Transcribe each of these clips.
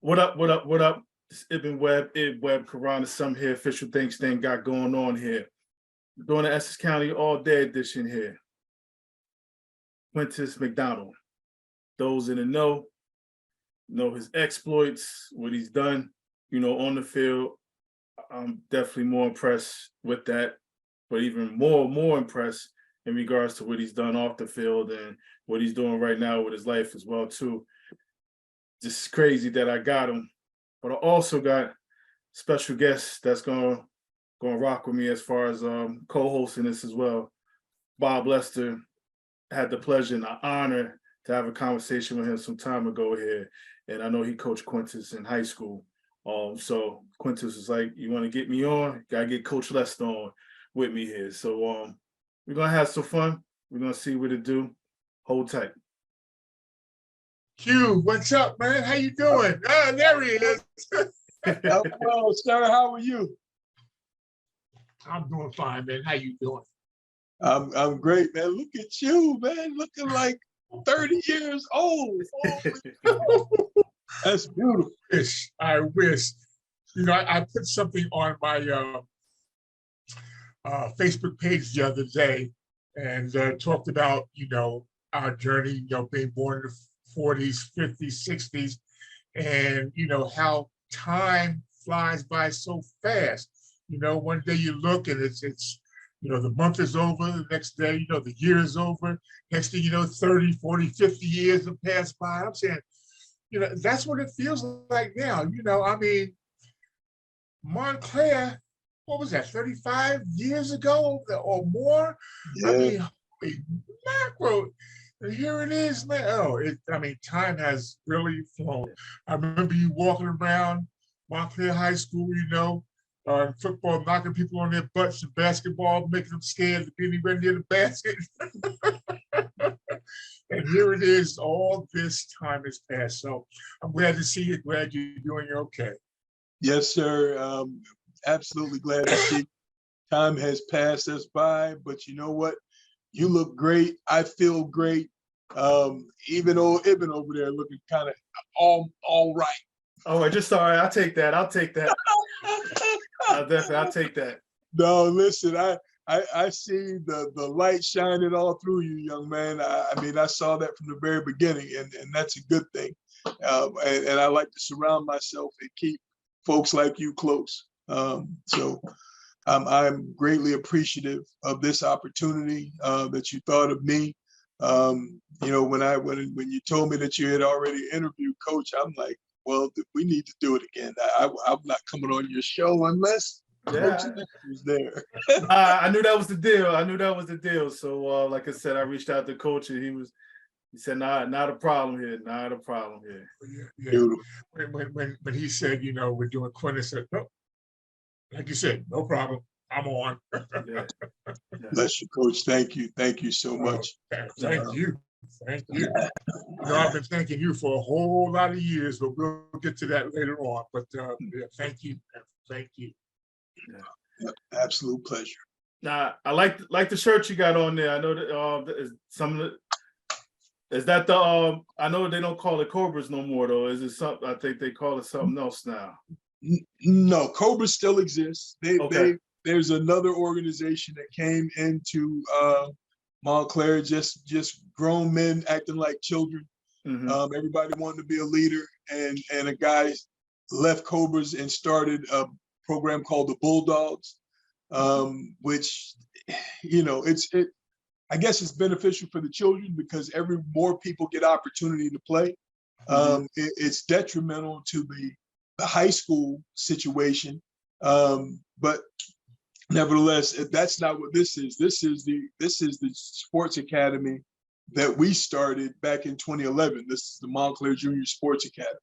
What up, what up, what up? It's Ibn Webb, Quran, some here, official things got going on here. Doing the Essex County all day edition here. Quintus McDonald. Those in the know his exploits, what he's done, on the field. I'm definitely more impressed with that, but even more impressed in regards to what he's done off the field and what he's doing right now with his life as well, too. Just crazy that I got him, but I also got special guests that's gonna rock with me as far as co-hosting this as well. Bob Lester, had the pleasure and the honor to have a conversation with him some time ago here, and I know he coached Quintus in high school. So Quintus was like, "You want to get me on? Gotta get Coach Lester on with me here." So we're gonna have some fun. We're gonna see what it do. Hold tight. Q, what's up, man? How you doing? Ah, there he is. Hello, sir. How are you? I'm doing fine, man. How you doing? I'm great, man. Look at you, man. Looking like 30 years old. That's beautiful. I wish. I put something on my Facebook page the other day and talked about, our journey, being born in the 40s, 50s, 60s, and how time flies by so fast. One day you look and it's the month is over, the next day, the year is over. Next thing you know, 30, 40, 50 years have passed by. I'm saying, that's what it feels like now. Montclair, what was that, 35 years ago or more? Yeah. Holy macro. And here it is, man. Time has really flown. I remember you walking around Montclair High School, football, knocking people on their butts, and basketball, making them scared to be anywhere near the basket. And here it is, all this time has passed. So I'm glad to see you, glad you're doing okay. Yes, sir. Absolutely glad to see. Time has passed us by, but you know what? You look great. I feel great. Even old Ibn over there looking kind of all right. Oh, I just sorry. I'll take that. I'll take that. I'll take that. No, listen, I see the light shining all through you, young man. I saw that from the very beginning, and that's a good thing. And I like to surround myself and keep folks like you close. So I'm greatly appreciative of this opportunity that you thought of me. When you told me that you had already interviewed Coach, I'm like, well, we need to do it again. I'm not coming on your show unless Coach was there. I knew that was the deal. So, like I said, I reached out to Coach, and he said, "Nah, not a problem here. Not a problem here." Yeah. When he said, we're doing Quintus, said, no, like you said, no problem. I'm on. Yeah. Bless you, Coach. Thank you so much. Thank you. I've been thanking you for a whole lot of years, but we'll get to that later on. But thank you. Yeah. Absolute pleasure. Now, I like the shirt you got on there. I know that is that the I know they don't call it Cobras no more though. Is it something? I think they call it something else now. No, Cobras still exists. There's another organization that came into Montclair, just grown men acting like children. Mm-hmm. Everybody wanted to be a leader, and a guy left Cobras and started a program called the Bulldogs, which, I guess it's beneficial for the children because more people get opportunity to play. Mm-hmm. It's detrimental to the high school situation, but nevertheless, that's not what this is. This is the sports academy that we started back in 2011. This is the Montclair Junior Sports Academy.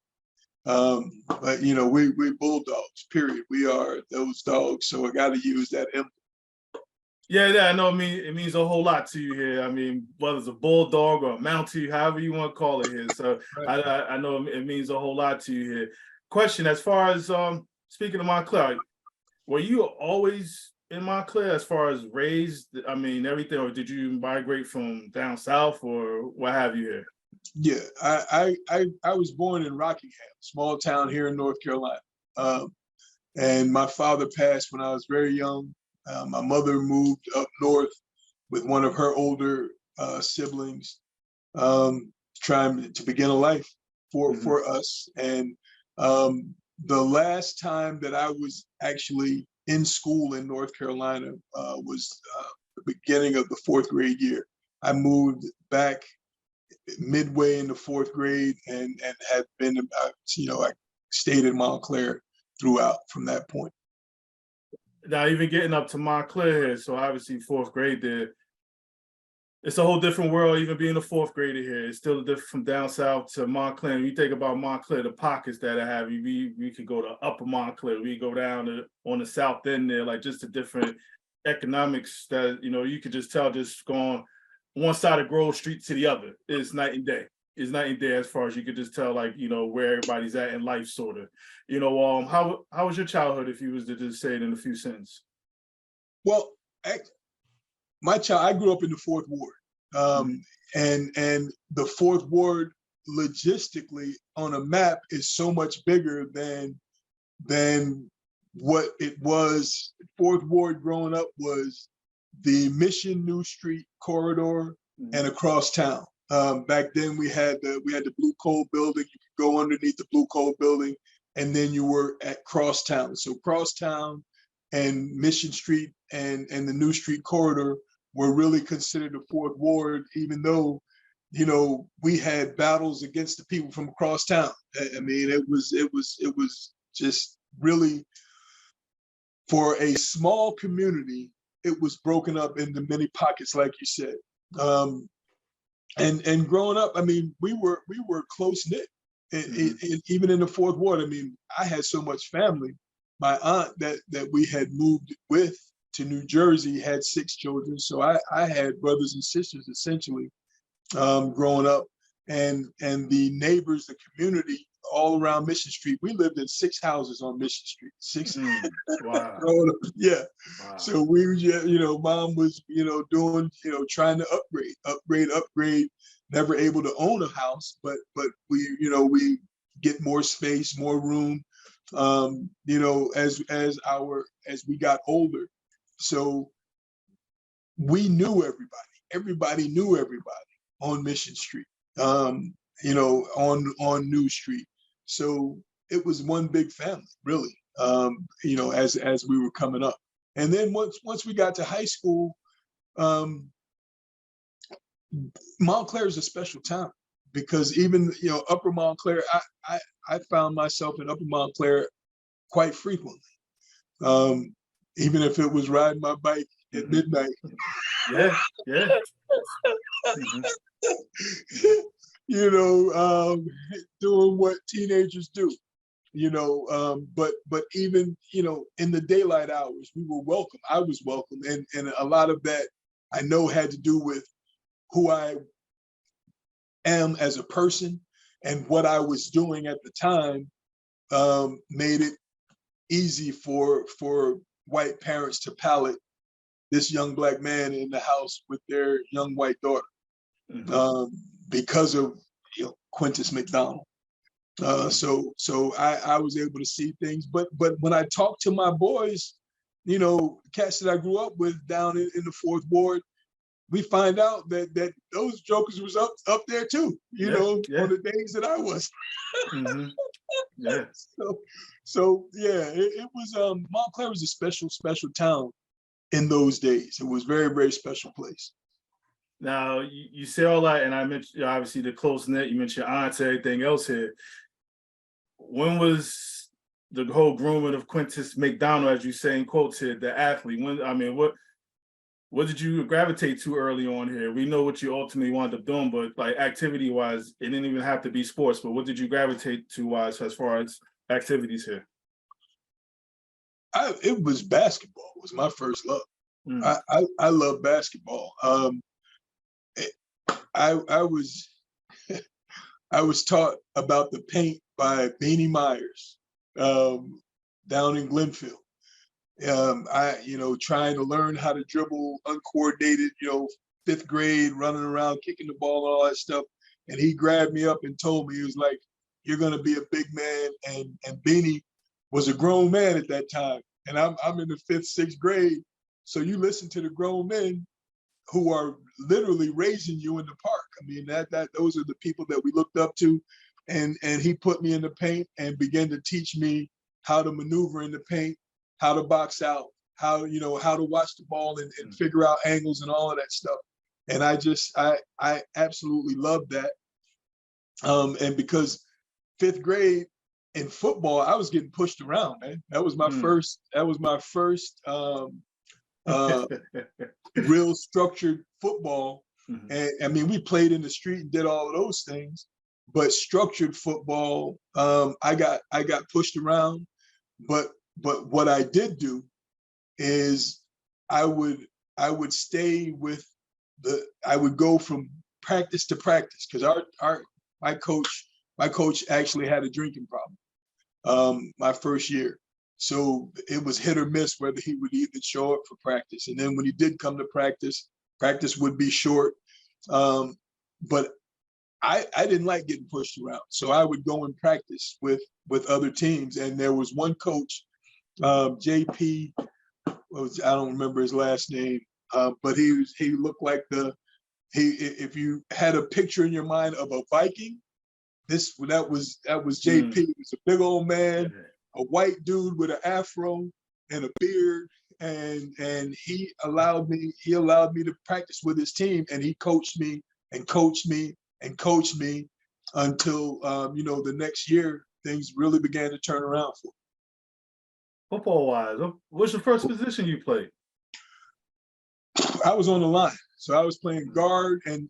But we're Bulldogs. Period. We are those dogs. So I got to use that emblem. Yeah, I know. It means a whole lot to you here. Whether it's a bulldog or a mountie, however you want to call it here. So I know it means a whole lot to you here. Question: as far as speaking of Montclair, were you always in Montclair as far as raised? I mean, everything, or did you migrate from down south or what have you here? Yeah, I was born in Rockingham, small town here in North Carolina. And my father passed when I was very young. My mother moved up north with one of her older siblings, trying to begin a life for us. And the last time that I was actually in school in North Carolina was the beginning of the fourth grade year. I moved back midway in the fourth grade and had been, I stayed in Montclair throughout from that point. Now, even getting up to Montclair here, so obviously fourth grade there, it's a whole different world. Even being a fourth grader here, it's still different from down south to Montclair. When you think about Montclair, the pockets that I have, we could go to Upper Montclair, we go down to on the south end there, like just the different economics that you could just tell just going one side of Grove Street to the other. It's night and day. It's night and day as far as you could just tell, like where everybody's at in life, sort of. How was your childhood, if you was to just say it in a few sentences? Well, I grew up in the fourth ward, and the fourth ward logistically on a map is so much bigger than what it was. Fourth ward growing up was the Mission New Street corridor and across town. Back then we had the Blue Coal building. You could go underneath the Blue Coal building, and then you were at Crosstown. So Crosstown and Mission Street and the New Street corridor were really considered the fourth ward, even though we had battles against the people from across town. I mean, it was just really, for a small community, it was broken up into many pockets, like you said. And growing up, I mean, we were close knit, even in the fourth ward. I mean, I had so much family. My aunt that we had moved with to New Jersey had 6 children, so I had brothers and sisters essentially growing up, and the neighbors, the community all around Mission Street. We lived in 6 houses on Mission Street. 6. Wow. Growing up, yeah. Wow. So we, mom was, doing, trying to upgrade. Never able to own a house, but we get more space, more room, as we got older. So we knew everybody. Everybody knew everybody on Mission Street, on New Street. So it was one big family, really, as we were coming up. And then once we got to high school, Montclair is a special town, because even Upper Montclair, I found myself in Upper Montclair quite frequently, even if it was riding my bike at midnight. Yeah. Doing what teenagers do. But even in the daylight hours, we were welcome. I was welcome, and a lot of that I know had to do with who I am as a person, and what I was doing at the time made it easy for white parents to palate this young Black man in the house with their young white daughter, because of Quintus McDonald. So I was able to see things, but when I talk to my boys, cats that I grew up with down in the fourth ward, we find out that those jokers was up there too, on the days that I was. Yeah. So yeah, it was Montclair was a special town in those days. It was very, very special place. Now you say all that, and I mentioned obviously the close knit. You mentioned your aunts, everything else here. When was the whole grooming of Quintus McDonald, as you say in quotes here, the athlete? What did you gravitate to early on here? We know what you ultimately wound up doing, but like activity wise, it didn't even have to be sports. But what did you gravitate to wise as far as activities here? It was basketball. Was my first love. I love basketball. I was I was taught about the paint by Beanie Myers down in Glenfield. Trying to learn how to dribble uncoordinated, 5th grade, running around, kicking the ball, and all that stuff. And he grabbed me up and told me, he was like, "You're going to be a big man." And Beanie was a grown man at that time. And I'm in the 5th, 6th grade. So you listen to the grown men who are literally raising you in the park. I mean, those are the people that we looked up to. And he put me in the paint and began to teach me how to maneuver in the paint, how to box out, how to watch the ball and figure out angles and all of that stuff. And I absolutely loved that. And because 5th grade in football, I was getting pushed around, man. That was my first real structured football. And I mean, we played in the street and did all of those things, but structured football, I got pushed around. But what I did do is I would I would go from practice to practice, because my coach actually had a drinking problem my first year. So it was hit or miss whether he would even show up for practice. And then when he did come to practice would be short. But I didn't like getting pushed around. So I would go and practice with other teams. And there was one coach, JP, I don't remember his last name, but he looked like if you had a picture in your mind of a Viking, that was JP. He was a big old man, a white dude with an afro and a beard, and he allowed me to practice with his team, and he coached me and coached me and coached me until the next year things really began to turn around for me. Football wise, what's the first position you played? I was on the line, so I was playing guard and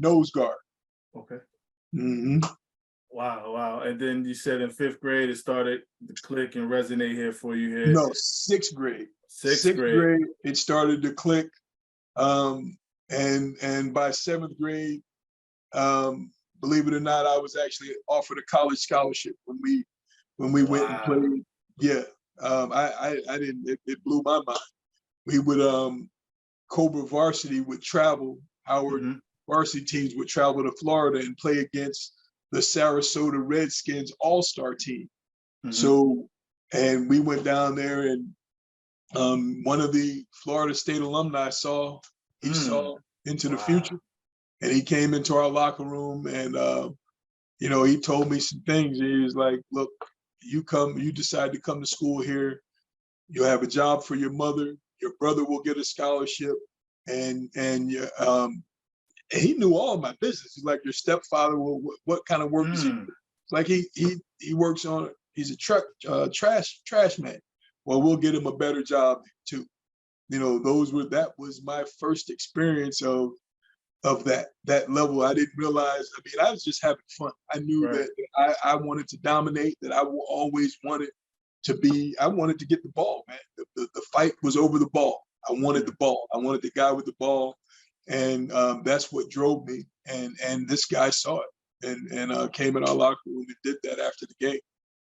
nose guard. Okay. Mm-hmm. Wow. And then you said in 5th grade it started to click and resonate here for you here. No, 6th grade. 6th grade it started to click. And by 7th grade, believe it or not, I was actually offered a college scholarship when we went and played. Yeah. I didn't, it blew my mind. We would Cobra varsity would travel, our varsity teams would travel to Florida and play against the Sarasota Redskins all-star team. So, and we went down there, and one of the Florida State alumni saw into the future, and he came into our locker room, and he told me some things. He was like, "Look, you decide to come to school here, you'll have a job for your mother, your brother will get a scholarship, and he knew all my business. He's like, your stepfather what kind of work does he do? It's like he works on, he's a trash man. Well, we'll get him a better job too." That was my first experience of that level. I didn't realize, I was just having fun. I knew that I wanted to dominate, that I always wanted to get the ball, man. The fight was over the ball. I wanted the ball. I wanted the guy with the ball. And that's what drove me. And this guy saw it and came in our locker room and did that after the game.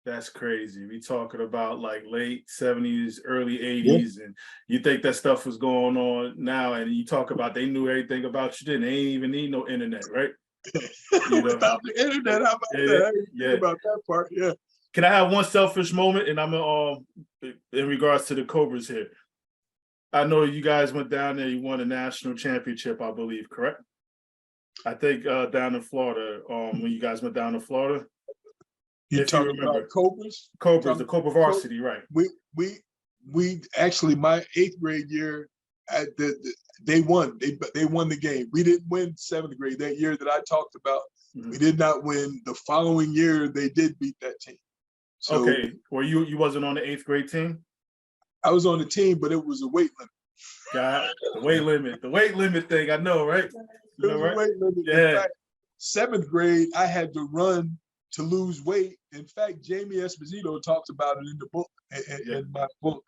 That's crazy. We talking about like late 70s, early 80s, and you think that stuff was going on now, and you talk about they knew everything about you then. They ain't even need no internet, right? Without the internet, how about that? I didn't think about that part, yeah. Can I have one selfish moment? And I'm in regards to the Cobras here. I know you guys went down there, you won a national championship, I believe, correct? I think down in Florida, when you guys went down to Florida. You talking about Cobras? Cobras, the Cobra varsity, right? We actually, my 8th grade year, they won. They won the game. We didn't win 7th grade that year that I talked about. We did not win. The following year, they did beat that team. So, okay, well, you wasn't on the 8th grade team? I was on the team, but it was a weight limit. God, the weight limit thing. I know, right? It was a weight limit. Yeah. In fact, 7th grade, I had to run to lose weight. In fact, Jamie Esposito talks about it in the book, in my book.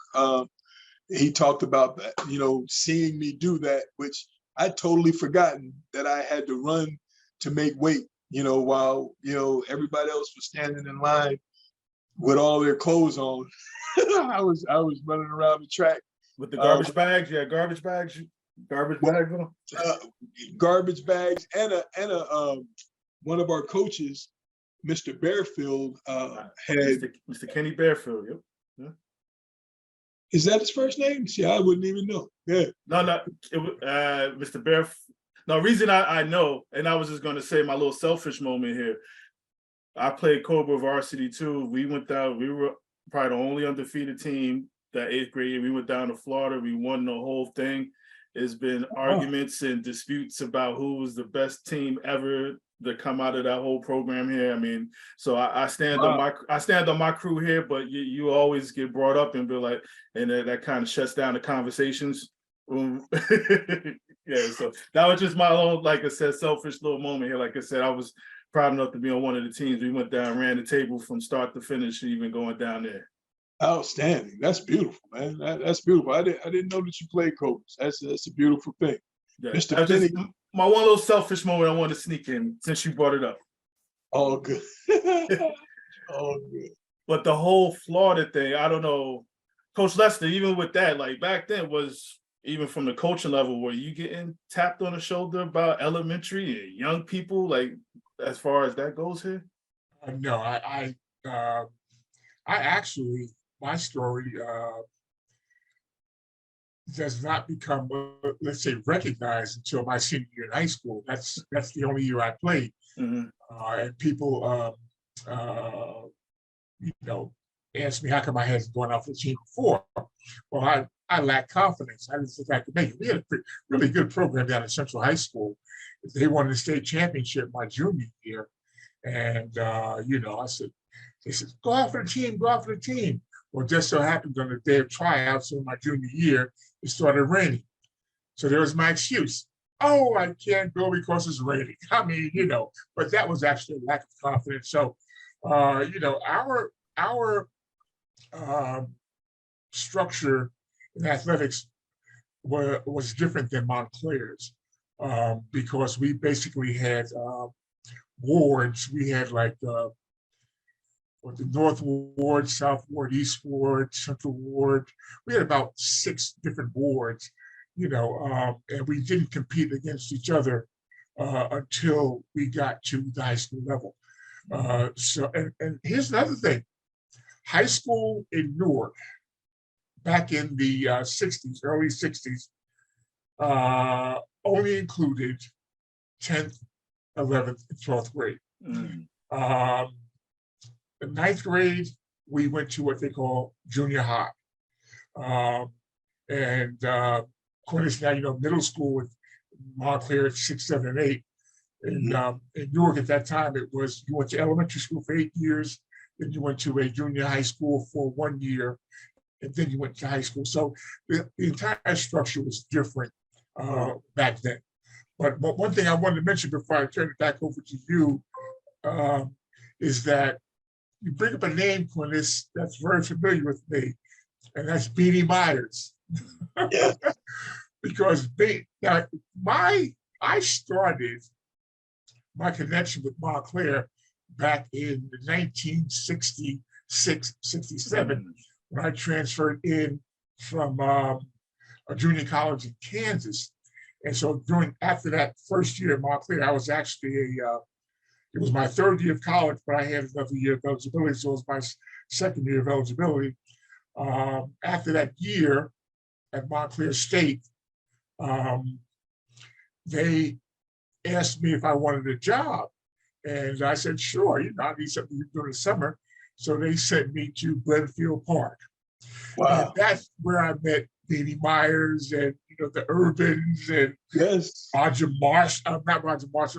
He talked about that, seeing me do that, which I totally forgotten that I had to run to make weight, while, everybody else was standing in line with all their clothes on. I was running around the track with the garbage bags. Yeah, garbage bags. Garbage bags on. Garbage bags, and one of our coaches, Mr. Bearfield, had Mr. Kenny Bearfield. Yep. Yeah. Is that his first name? See, I wouldn't even know. Yeah. No, Mr. Bearfield. No, reason I know, and I was just going to say my little selfish moment here. I played Cobra varsity too. We went down. We were probably the only undefeated team that 8th grade year. We went down to Florida. We won the whole thing. There's been arguments and disputes about who was the best team ever to come out of that whole program here. I mean, so I stand on my crew here, but you always get brought up and be like, and that kind of shuts down the conversations. Yeah, so that was just my own, like I said, selfish little moment here. Like I said, I was proud enough to be on one of the teams. We went down, ran the table from start to finish, even going down there. Outstanding. That's beautiful, man. That's beautiful. I didn't know that you played Cobras. That's a beautiful thing. Yeah, Mr. Penny. My one little selfish moment I wanted to sneak in since you brought it up. All good. All good. But the whole Florida thing, I don't know, Coach Lester, even with that, like back then was, even from the coaching level, were you getting tapped on the shoulder about elementary and young people, like as far as that goes here? No, I actually, my story does not become, let's say, recognized until my senior year in high school. That's the only year I played. Mm-hmm. And people, asked me how come I hadn't gone off the team before. Well, I lacked confidence. I didn't think I could make it. We had a really good program down at Central High School. They won the state championship my junior year. And, I said, they said, go out for the team, go out for the team. Well, just so happened on the day of tryouts in my junior year, it started raining. So there was my excuse. Oh, I can't go because it's raining. I mean, but that was actually a lack of confidence. So, our structure in athletics was different than Montclair's because we basically had wards. We had like the North Ward, South Ward, East Ward, Central Ward. We had about 6 different wards, and we didn't compete against each other until we got to the high school level. And here's another thing. High school in Newark, back in the 60s, early 60s, only included 10th, 11th, and 12th grade. Mm. The 9th grade, we went to what they call junior high. Quintus, now, middle school with Montclair at 6, 7, and 8. And in Newark at that time, it was, you went to elementary school for 8 years, then you went to a junior high school for 1 year, and then you went to high school. So the entire structure was different back then. But one thing I wanted to mention before I turn it back over to you is that you bring up a name, Quintus, that's very familiar with me, and that's Beanie Myers. Yeah. Because I started my connection with Montclair back in 1966, 67, when I transferred in from a junior college in Kansas. And so after that first year at Montclair, I was actually it was my 3rd year of college, but I had another year of eligibility, so it was my 2nd year of eligibility. After that year at Montclair State, they asked me if I wanted a job. And I said, sure, I need something to do in the summer. So they sent me to Glenfield Park. Wow. And that's where I met Beanie Myers and, the Urbans and Yes. Roger Marsh, not Roger Marsh,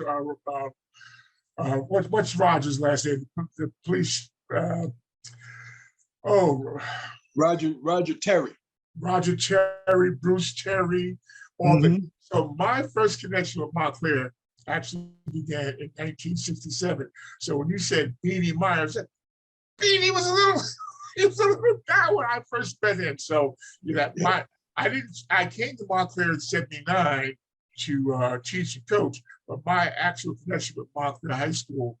what's Roger's last name? The police, Roger Terry. Roger Terry, Bruce Terry, so my first connection with Montclair actually began in 1967. So when you said Beanie Myers, Beanie was he was a little guy when I first met him. So I came to Montclair in '79 to teach and coach, but my actual connection with Montclair High School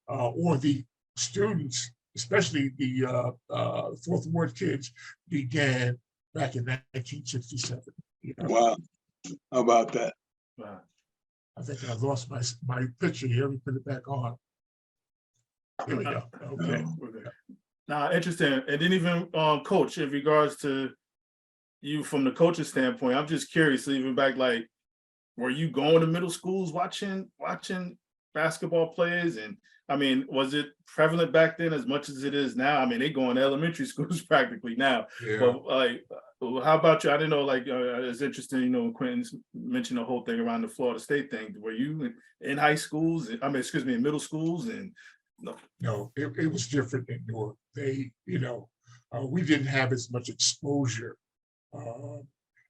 or the students especially the Fourth Ward kids, began back in 1967. You know? Wow. How about that? Wow. I think I lost my picture here. Let me put it back on. There we go. Okay. Now, interesting. And then even coach, in regards to you from the coach's standpoint, I'm just curious, even back, like, were you going to middle schools watching basketball players? And I mean, was it prevalent back then as much as it is now? I mean, they go in elementary schools practically now. Yeah. But like, how about you? I didn't know, like, it's interesting, you know, when Quintus mentioned the whole thing around the Florida State thing. Were you in high schools? I mean, excuse me, in middle schools? And no, it was different in Newark. They, you know, we didn't have as much exposure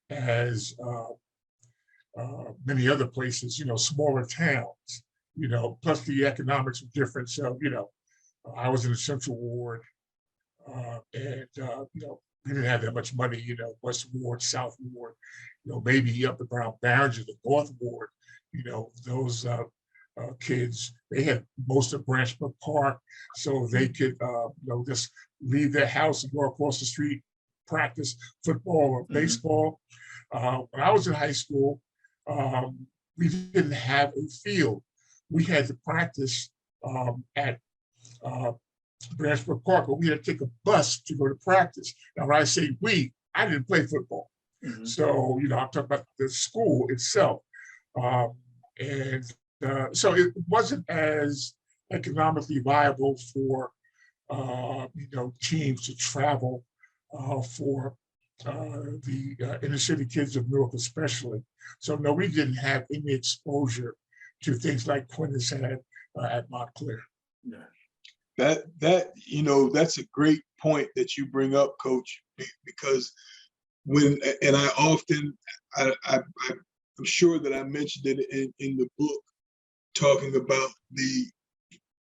as many other places, you know, smaller towns, you know, plus the economics were different. So, you know, I was in the Central Ward and, you know, we didn't have that much money, you know, West Ward, South Ward, you know, maybe up around boundaries of the North Ward, you know, those kids, they had most of Branchburg Park, so they could, you know, just leave their house and go across the street, practice football or baseball. When I was in high school, we didn't have a field. We had to practice at Branchburg Park, but we had to take a bus to go to practice. Now, when I say we, I didn't play football. So, you know, I'm talking about the school itself. And so it wasn't as economically viable for, you know, teams to travel for the inner city kids of Newark especially. So no, we didn't have any exposure to things like Quintus had at Montclair. yeah. That you know, that's a great point that you bring up, Coach, because when, and I often, I'm sure that I mentioned it in the book, talking about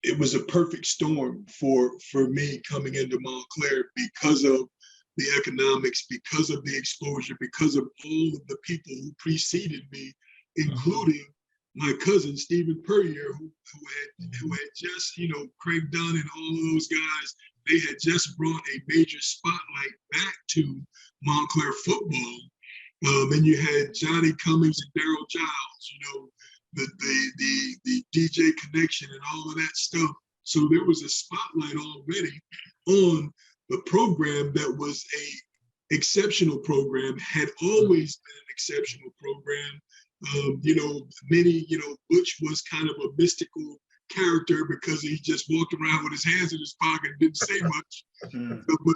it was a perfect storm for me coming into Montclair because of the economics, because of the exposure, because of all of the people who preceded me, including my cousin Stephen Puryear, who had just, you know, Craig Dunn and all of those guys, they had just brought a major spotlight back to Montclair football. And you had Johnny Cummings and Daryl Giles, you know, the DJ connection and all of that stuff. So there was a spotlight already on the program that was a exceptional program, had always been an exceptional program. You know, you know, Butch was kind of a mystical character because he just walked around with his hands in his pocket and didn't say much,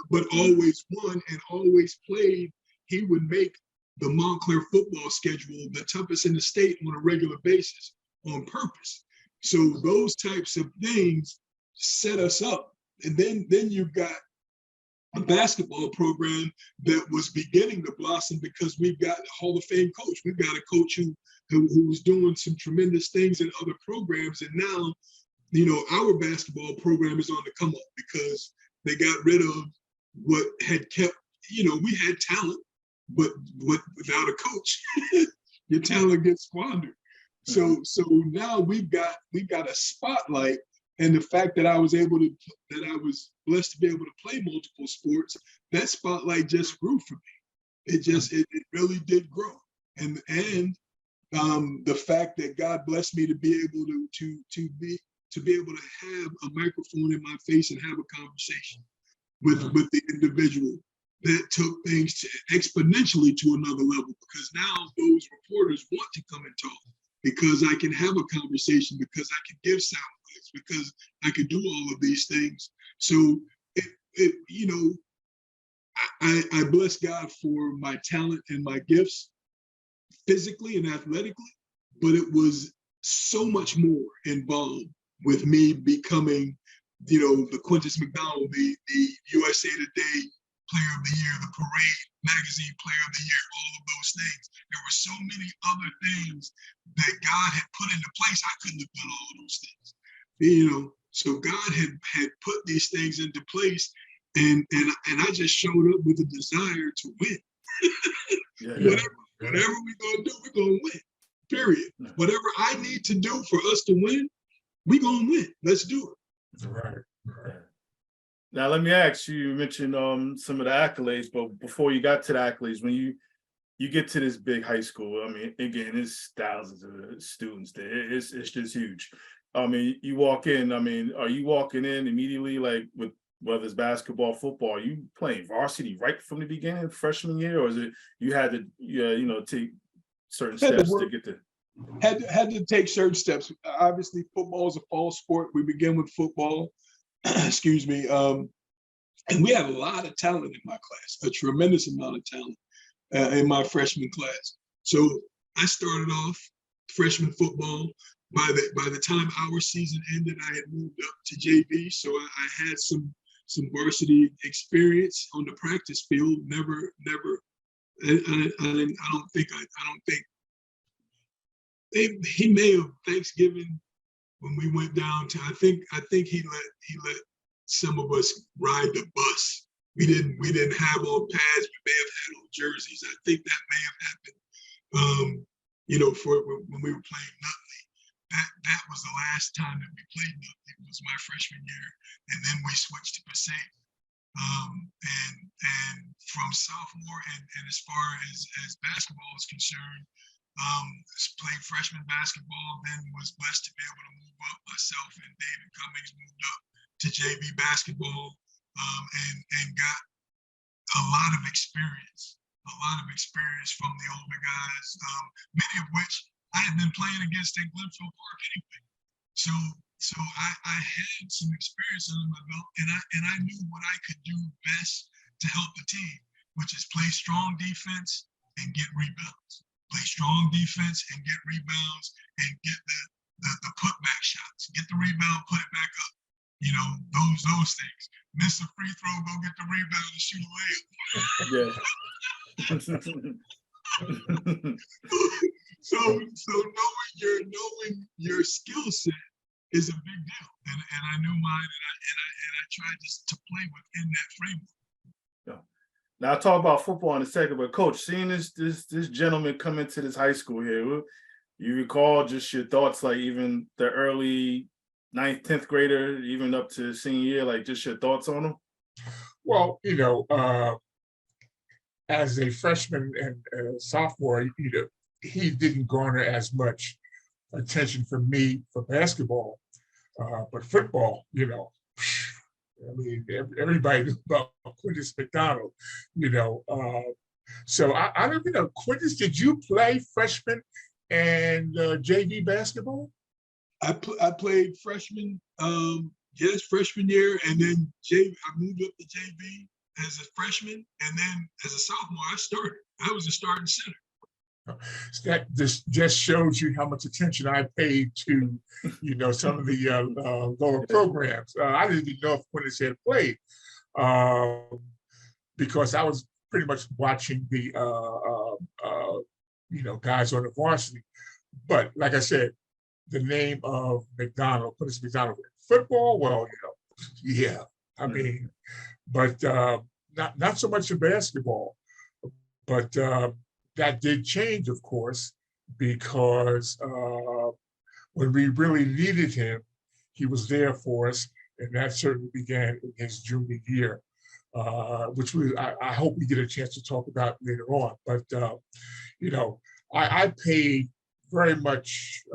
but always won and always played. He would make the Montclair football schedule the toughest in the state on a regular basis on purpose. So those types of things set us up. And then you've got a basketball program that was beginning to blossom because we've got a Hall of Fame coach. We've got a coach who was doing some tremendous things in other programs. And now, you know, our basketball program is on the come up because they got rid of what had kept, you know, we had talent, but without a coach, your talent gets squandered. So now we've got a spotlight, and the fact that I was blessed to be able to play multiple sports, that spotlight just grew for me. It really did grow, and the fact that God blessed me to be able to be able to have a microphone in my face and have a conversation with the individual, that took things exponentially to another level, because now those reporters want to come and talk because I can have a conversation, because I can give sound bites, because I can do all of these things. So you know, I bless God for my talent and my gifts physically and athletically, but it was so much more involved with me becoming, you know, the Quintus McDonald, the USA Today Player of the Year, the Parade Magazine Player of the Year, all of those things. There were so many other things that God had put into place. I couldn't have done all of those things, you know. So God had put these things into place, and I just showed up with a desire to win. Whatever we're gonna do, we're gonna win. Period. Whatever I need to do for us to win, we're gonna win. Let's do it. Right. Now let me ask you. You mentioned some of the accolades, but before you got to the accolades, when you get to this big high school, I mean, again, it's thousands of students there. It's just huge. I mean, you walk in. I mean, are you walking in immediately like with whether it's basketball, football? Are you playing varsity right from the beginning, freshman year, or is it you had to take certain Had to steps to work, get to? had to take certain steps. Obviously, football is a fall sport. We begin with football. Excuse me. And we had a lot of talent in my class, a tremendous amount of talent in my freshman class. So I started off freshman football. By the time our season ended, I had moved up to JV, so I had some varsity experience on the practice field. Never. I don't think he may have Thanksgiving when we went down to. I think he let some of us ride the bus. We didn't have all pads. We may have had all jerseys. I think that may have happened. For when we were playing Nutley. That was the last time that we played Nutley. It was my freshman year, and then we switched to Passaic. And from sophomore and as far as basketball is concerned, played freshman basketball, then was blessed to be able to move up. Myself and David Cummings moved up to JV basketball, and got a lot of experience from the older guys, many of which I had been playing against in Glenfield Park anyway. So I had some experience under my belt, and I knew what I could do best to help the team, which is play strong defense and get rebounds. Play strong defense and get rebounds and get the putback shots. Get the rebound, put it back up. Those things. Miss a free throw, go get the rebound and shoot a layup. Yeah. So knowing your skill set is a big deal, and I knew mine, and I tried to play within that framework. Yeah. Now I'll talk about football in a second, but Coach, seeing this gentleman come into this high school here, you recall just your thoughts, like even the early 9th, 10th grader, even up to senior year, like just your thoughts on him? Well, as a freshman and sophomore, he didn't garner as much attention from me for basketball, but football, I mean, everybody knew about Quintus McDonald, So I don't know, Quintus, did you play freshman and JV basketball? I played freshman, freshman year, and then I moved up to JV as a freshman, and then as a sophomore, I started. I was a starting center. That this just shows you how much attention I paid to, some of the lower programs. I didn't even know if Quintus had played, because I was pretty much watching the guys on the varsity. But like I said, the name of McDonald, Quintus McDonald, football. Well, yeah, I mean, but not so much in basketball, but. That did change, of course, because when we really needed him, he was there for us, and that certainly began in his junior year, which I hope we get a chance to talk about later on. But I paid very much.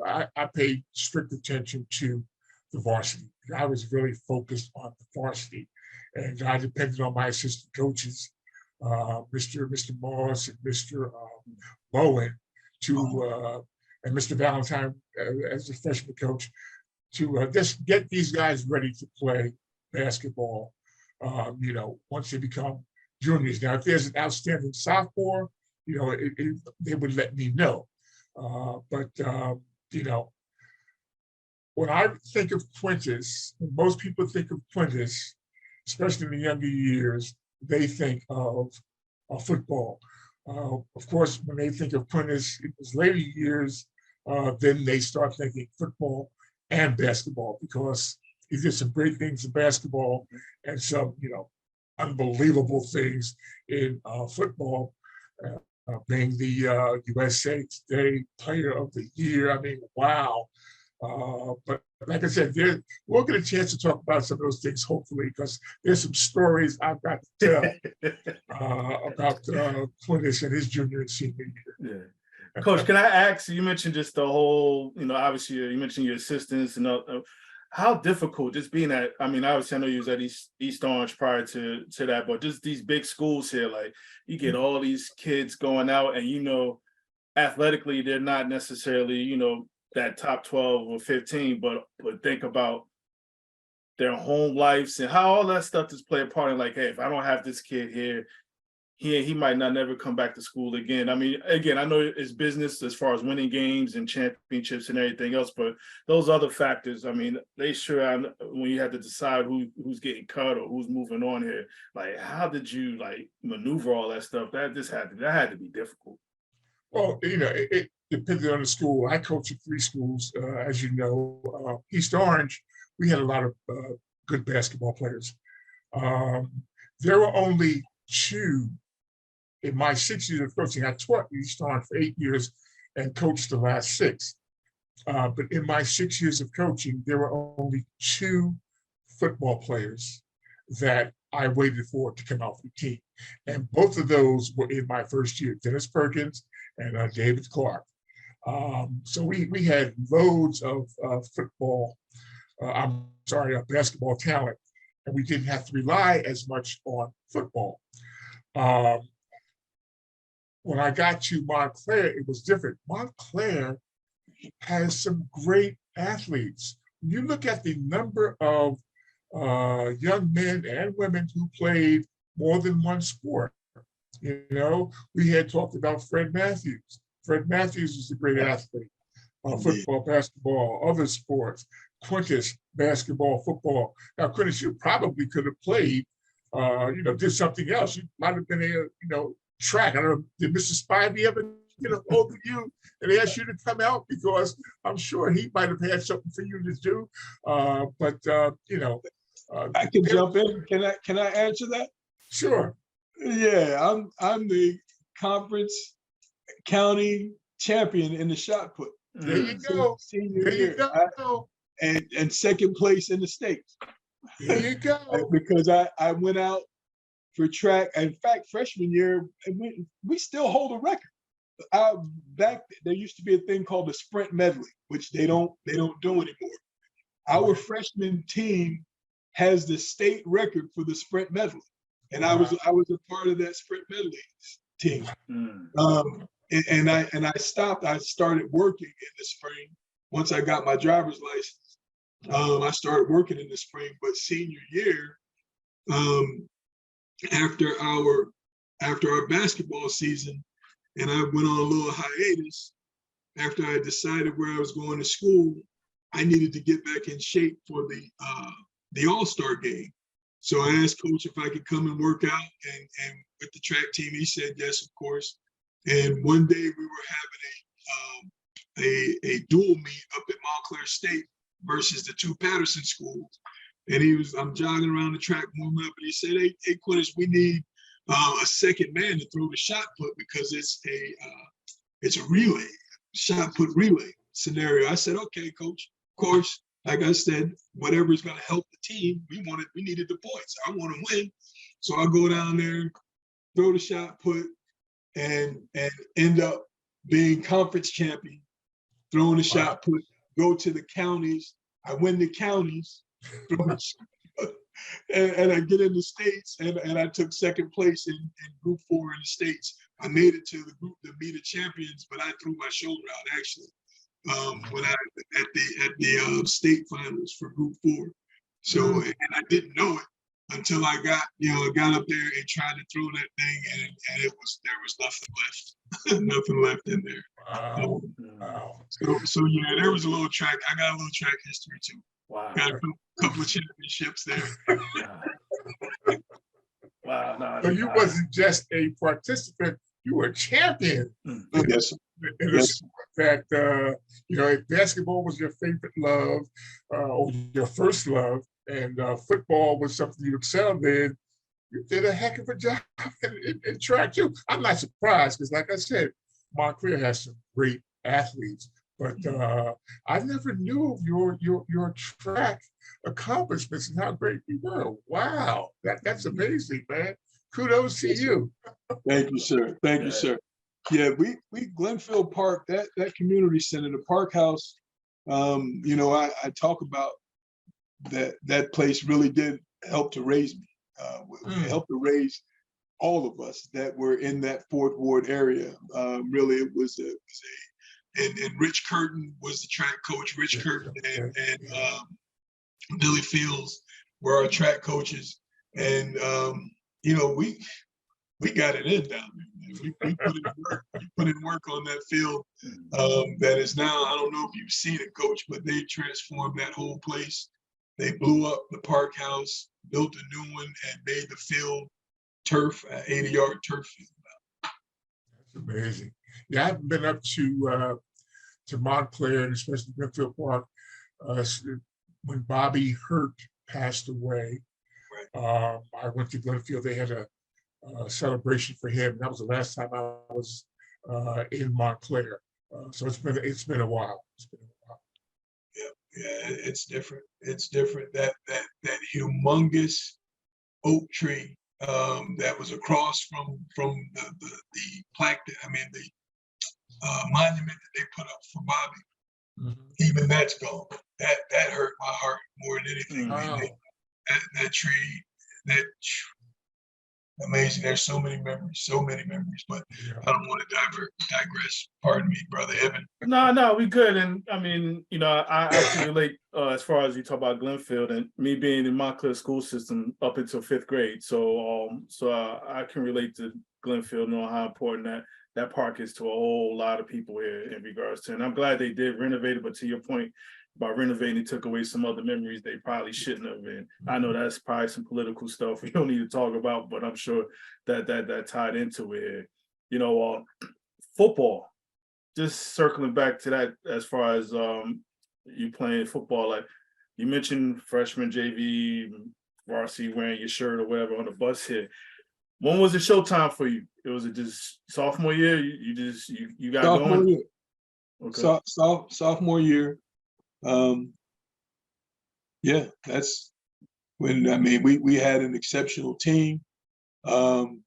I paid strict attention to the varsity. I was really focused on the varsity, and I depended on my assistant coaches. Mr. Moss and Mr. Bowen and Mr. Valentine as a freshman coach to just get these guys ready to play basketball, once they become juniors. Now, if there's an outstanding sophomore, they would let me know. But when I think of Quintus, most people think of Quintus, especially in the younger years, they think of football. Of course, when they think of Quintus in his later years, then they start thinking football and basketball, because he did some great things in basketball and some, unbelievable things in football, being the USA Today Player of the Year. I mean, wow. But like I said, we'll get a chance to talk about some of those things, hopefully, because there's some stories I've got to tell about Quintus and his junior and senior year. Yeah. Coach, can I ask, you mentioned just the whole, obviously you mentioned your assistants and how difficult just being at, obviously I know you was at East Orange prior to that, but just these big schools here, like you get all these kids going out and, athletically, they're not necessarily, that top 12 or 15, but think about their home lives and how all that stuff just play a part in, like, hey, if I don't have this kid here, he might not never come back to school again. Again, I know it's business as far as winning games and championships and everything else, but those other factors, they sure, when you had to decide who's getting cut or who's moving on here, like, how did you maneuver all that stuff? That had to be difficult. Well, it depended on the school. I coached at 3 schools, as you know. East Orange, we had a lot of good basketball players. There were only 2 in my 6 years of coaching. I taught East Orange for 8 years and coached the last 6. But in my 6 years of coaching, there were only 2 football players that I waited for to come out from the team. And both of those were in my first year, Dennis Perkins and David Clark. So we had loads of basketball talent, and we didn't have to rely as much on football. When I got to Montclair, it was different. Montclair has some great athletes. When you look at the number of young men and women who played more than one sport, we had talked about Fred Matthews. Fred Matthews is a great athlete, football, basketball, other sports. Quintus, basketball, football. Now, Quintus, you probably could have played, did something else. You might have been track. I don't know, did Mr. Spivey ever get a hold of you and ask you to come out? Because I'm sure he might have had something for you to do. I can jump in. Can I answer that? Sure. Yeah, I'm the conference county champion in the shot put. There you go. Senior year. And second place in the state. There you go. Because I went out for track. In fact, freshman year, we still hold a record. Back there used to be a thing called the sprint medley, which they don't do anymore. Our freshman team has the state record for the sprint medley, and I was a part of that sprint medley team. And I stopped. I started working in the spring once I got my driver's license. I started working in the spring, but senior year, after our basketball season, and I went on a little hiatus after I decided where I was going to school. I needed to get back in shape for the All-Star game. So I asked Coach if I could come and work out, and with the track team, he said yes, of course. And one day we were having a dual meet up at Montclair State versus the 2 Patterson schools. And I'm jogging around the track warming up, and he said, hey, Quintus, we need a second man to throw the shot put because it's a relay, shot put relay scenario. I said, okay, Coach, of course, like I said, whatever is going to help the team, we needed the points. I want to win. So I go down there, throw the shot put, and end up being conference champion, throwing the shot put, go to the counties. I win the counties. And I get in the States, and I took second place in Group 4 in the States. I made it to the meet of champions, but I threw my shoulder out actually when I at the state finals for Group 4. So and I didn't know it until I got up there and tried to throw that thing, and there was nothing left, nothing left in there. Wow. So yeah, there was a little track. I got a little track history too. Wow. Got a couple of championships there. Wow. No, So you wasn't just a participant, you were a champion. Yes. In a sport that, if basketball was your favorite love, or your first love, and football was something you excelled in, you did a heck of a job in track too. I'm not surprised because, like I said, Montclair has some great athletes, But I never knew of your track accomplishments and how great you were. Wow, that's amazing, man. Kudos to you. Thank you, sir. Thank you, sir. Yeah, we Glenfield Park, that community center, the Park House. You know, I talk about that place really did help to raise me. It helped to raise all of us that were in that Fourth Ward area. Really, it was and Rich Curtin was the track coach. Rich Curtin and Billy Fields were our track coaches, and you know, we got it in down there. We put in work. We put in work on that field. That is now, I don't know if you've seen it, Coach, but they transformed that whole place. They blew up the Park House, built a new one, and made the field turf, 80-yard turf field. That's amazing. Yeah, I haven't been up to Montclair and especially Glenfield Park when Bobby Hurt passed away. Right. I went to Glenfield. They had a celebration for him. That was the last time I was in Montclair. So it's been a while. It's been a while. Yeah, it's different. It's different. That humongous oak tree that was across from the plaque. The monument that they put up for Bobby. Even that's gone. That hurt my heart more than anything. Wow. That tree, amazing. There's so many memories, but I don't want to digress. Pardon me, Brother Evan. No, we good. And I mean, you know, I can relate as far as you talk about Glenfield and me being in Montclair school system up until 5th grade. So I can relate to Glenfield, know how important that park is to a whole lot of people here in regards to. And I'm glad they did renovate it, but to your point, by renovating, it took away some other memories they probably shouldn't have. And I know that's probably some political stuff we don't need to talk about, but I'm sure that tied into it. You know, football. Just circling back to that, as far as you playing football, like you mentioned, freshman JV, varsity, wearing your shirt or whatever on the bus here. When was it showtime for you? Was it just sophomore year? You got Sophomore going? year. Okay. Sophomore year. Yeah, that's when, I mean, we had an exceptional team. And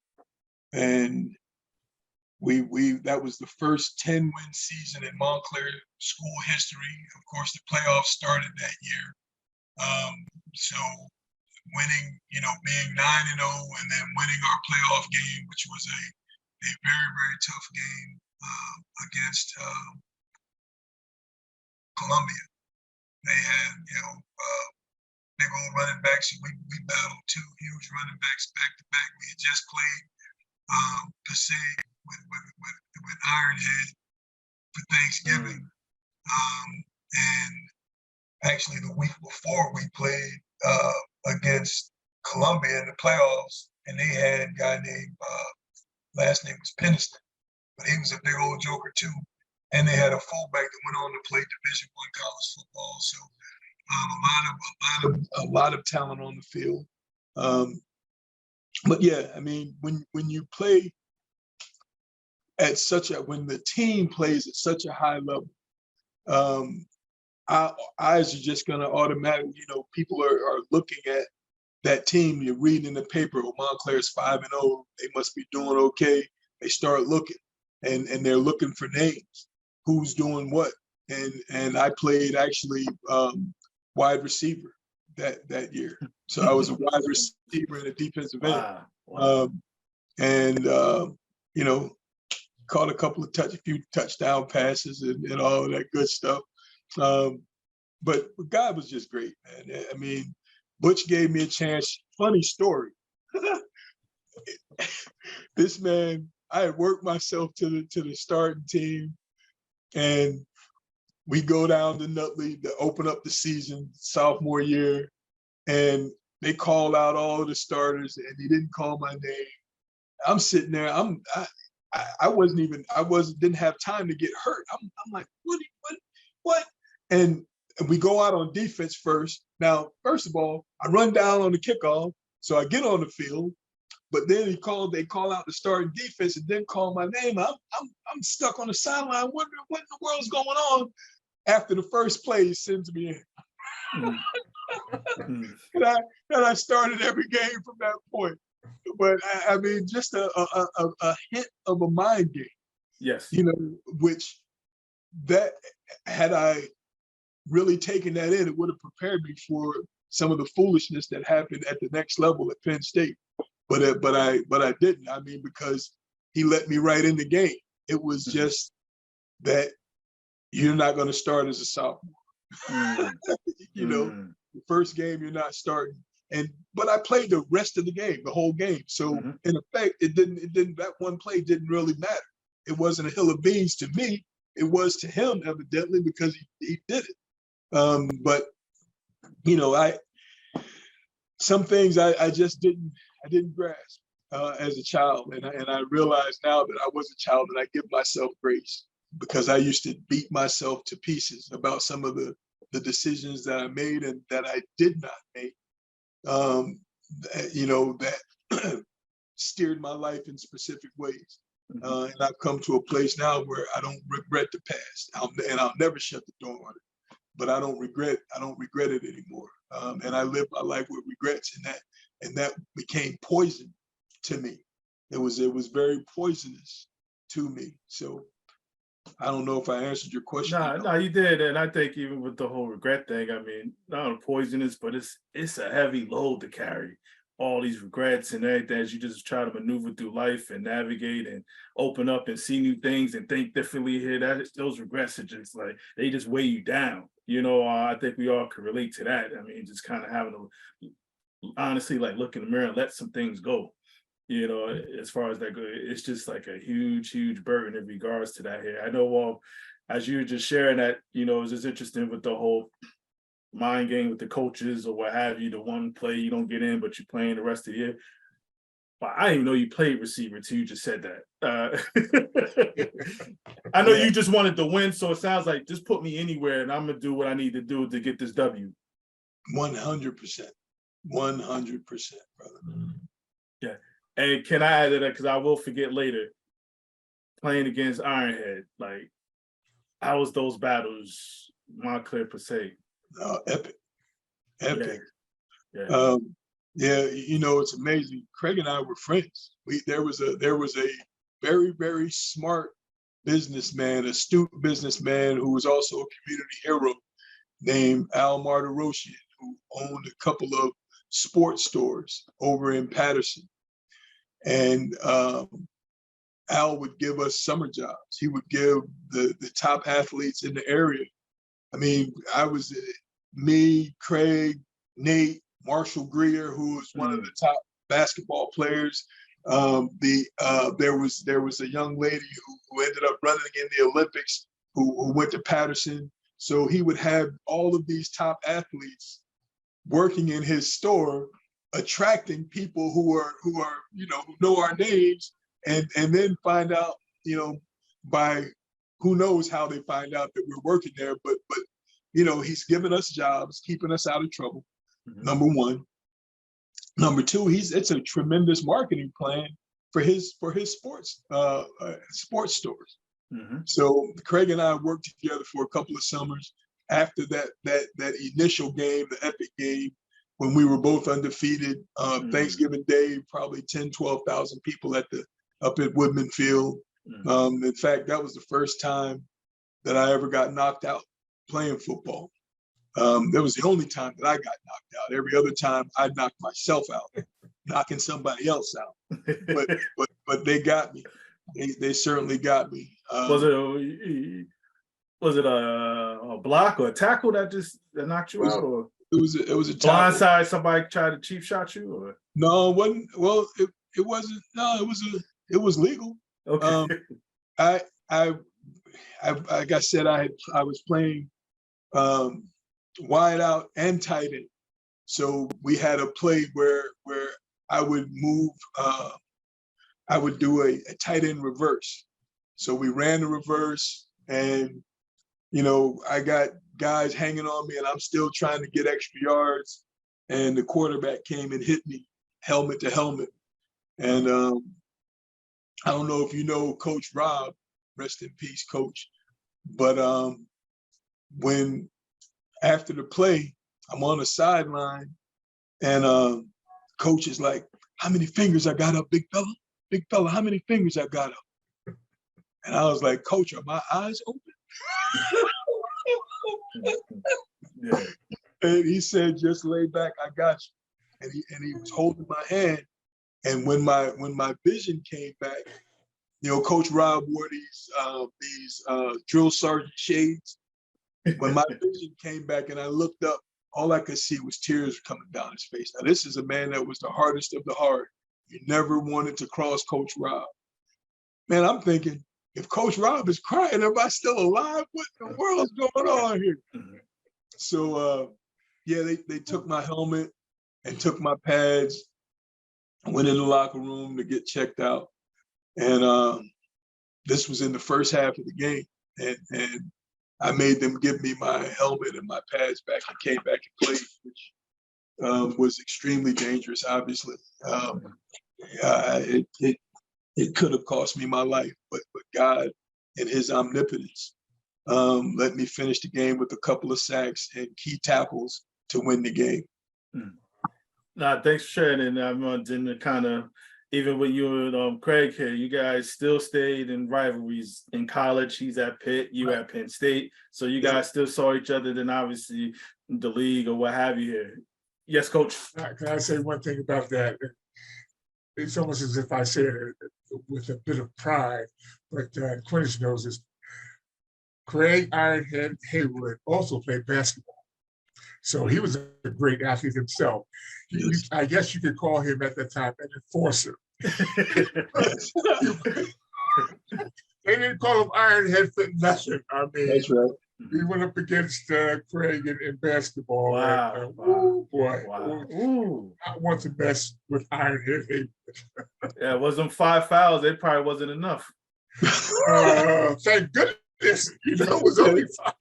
that was the first 10-win season in Montclair school history. Of course, the playoffs started that year. So winning, you know, being 9-0 and then winning our playoff game, which was a very, very tough game against Columbia. They had, you know, big old running backs, and we battled 2 huge running backs back to back. We had just played Passaic with Ironhead for Thanksgiving. And actually the week before we played against Columbia in the playoffs, and they had a guy named, last name was Peniston, but he was a big old joker too. And they had a fullback that went on to play Division I college football. So a lot of talent on the field. But yeah, I mean, when you play at when the team plays at such a high level, eyes are just gonna automatically, you know, people are looking at that team. You're reading in the paper, oh, Montclair's 5-0, they must be doing okay. They start looking, and they're looking for names, who's doing what. And I played actually wide receiver that year. So I was a wide receiver in a defensive end. Wow. You know, caught a few touchdown passes and all of that good stuff. But God was just great, man. I mean, Butch gave me a chance. Funny story. This man, I had worked myself to the starting team, and we go down to Nutley to open up the season, sophomore year, and they call out all of the starters, and he didn't call my name. I'm sitting there. I didn't have time to get hurt. I'm like, what? And we go out on defense first. Now, first of all, I run down on the kickoff, so I get on the field. But then they call out the starting defense and then call my name. I'm stuck on the sideline wondering what in the world's going on. After the first play, he sends me in. And I started every game from that point. But I mean, just a hint of a mind game. Yes. You know, which that had I really taken that in, it would have prepared me for some of the foolishness that happened at the next level at Penn State. But I didn't. I mean, because he let me right in the game. It was just that you're not going to start as a sophomore. You know, the first game you're not starting. But I played the rest of the game, the whole game. So in effect, it didn't that one play didn't really matter. It wasn't a hill of beans to me. It was to him, evidently, because he did it. But you know, some things I just didn't grasp as a child, and I realize now that I was a child, and I give myself grace because I used to beat myself to pieces about some of the decisions that I made and that I did not make. You know, that steered my life in specific ways. And I've come to a place now where I don't regret the past, and I'll never shut the door on it. But I don't regret it anymore. And I live my life with regrets, and that became poison to me. It was very poisonous to me. So I don't know if I answered your question. No, you did. And I think even with the whole regret thing, I mean, not poisonous, but it's a heavy load to carry. All these regrets and everything as you just try to maneuver through life and navigate and open up and see new things and think differently here. Those regrets are just like, they just weigh you down. You know, I think we all can relate to that. I mean, just kind of having to honestly like look in the mirror and let some things go. You know, as far as that goes, it's just like a huge, huge burden in regards to that here. I know, as you were just sharing that, you know, it's just interesting with the whole mind game with the coaches or what have you. The one play you don't get in, but you're playing the rest of the year. But I didn't even know you played receiver until you just said that. I know you just wanted to win, so it sounds like just put me anywhere and I'm gonna do what I need to do to get this W. 100%, 100%, brother. Yeah. And can I add to that, because I will forget later, playing against Ironhead, like, how was those battles, Montclair per se? Epic. Yeah. Yeah, you know, it's amazing. Craig and I were friends. There was a very, very smart businessman, astute businessman who was also a community hero named Al Martirosyan, who owned a couple of sports stores over in Patterson. And Al would give us summer jobs. He would give the top athletes in the area. I mean, me, Craig, Nate, Marshall Greer, who was one of the top basketball players. There was a young lady who ended up running in the Olympics who went to Patterson. So he would have all of these top athletes working in his store, attracting people who are you know, who know our names, and then find out, you know, by who knows how they find out that we're working there, but you know, he's giving us jobs, keeping us out of trouble. Number one. Number two, it's a tremendous marketing plan for his sports stores. So Craig and I worked together for a couple of summers after that initial game, the epic game, when we were both undefeated. Thanksgiving Day, probably 10, 12,000 people up at Woodman Field. In fact, that was the first time that I ever got knocked out playing football. That was the only time that I got knocked out. Every other time I knocked myself out, knocking somebody else out. But they got me. They certainly got me. Was it a block or a tackle that knocked you out, or it was a tackle. Blindside, somebody tried to cheap shot you, or no, it wasn't. Well, it wasn't. No, it was legal. Okay. I like I said, I was playing wide out and tight end. So we had a play where I would move, I would do a tight end reverse. So we ran the reverse, and you know, I got guys hanging on me and I'm still trying to get extra yards, and the quarterback came and hit me helmet to helmet. And I don't know if you know Coach Rob, rest in peace, Coach. But when after the play, I'm on the sideline, and Coach is like, "How many fingers I got up, big fella? Big fella, how many fingers I got up?" And I was like, "Coach, are my eyes open?" Yeah. And he said, "Just lay back, I got you." And he was holding my hand. And when my vision came back, Coach Rob wore these drill sergeant shades. When my vision came back and I looked up, all I could see was tears coming down his face. Now, this is a man that was the hardest of the hard. You never wanted to cross Coach Rob. Man, I'm thinking, if Coach Rob is crying, am I still alive? What in the world's going on here? So, yeah, they took my helmet and took my pads. I went in the locker room to get checked out. And this was in the first half of the game. And I made them give me my helmet and my pads back and came back and played, which was extremely dangerous, obviously. It could have cost me my life, but God and his omnipotence let me finish the game with a couple of sacks and key tackles to win the game. Nah, thanks for sharing. And I'm to kind of, even when you and Craig here, you guys still stayed in rivalries in college. He's at Pitt, you at Penn State. So you guys still saw each other, then obviously the league or what have you here. Yes, Coach. Can I say one thing about that? It's almost as if I say it with a bit of pride, but Quintus knows this. Craig Ironhead Haywood also played basketball. So he was a great athlete himself. I guess you could call him at that time an enforcer. They didn't call him Ironhead for nothing. I mean, that's right. We went up against Craig in basketball. Wow. And, oh boy. Wow. I want to mess with Ironhead Haywood. Yeah, it wasn't 5 fouls. It probably wasn't enough. Thank goodness. It was only 5.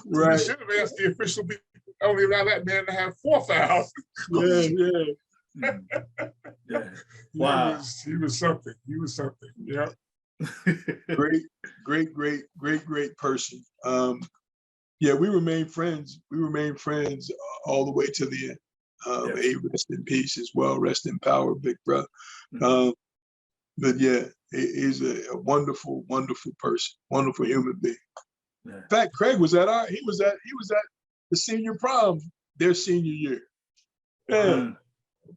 Right. You should have asked the official to only allow that man to have 4 fouls. Yeah. Wow. He was something. He was something. Yeah. Great person. Yeah, we remain friends. We remain friends all the way to the end. A rest in peace as well. Rest in power, big brother. But yeah, he's a wonderful, wonderful person, wonderful human being. Yeah. In fact, Craig was at he was at the senior prom their senior year. Yeah.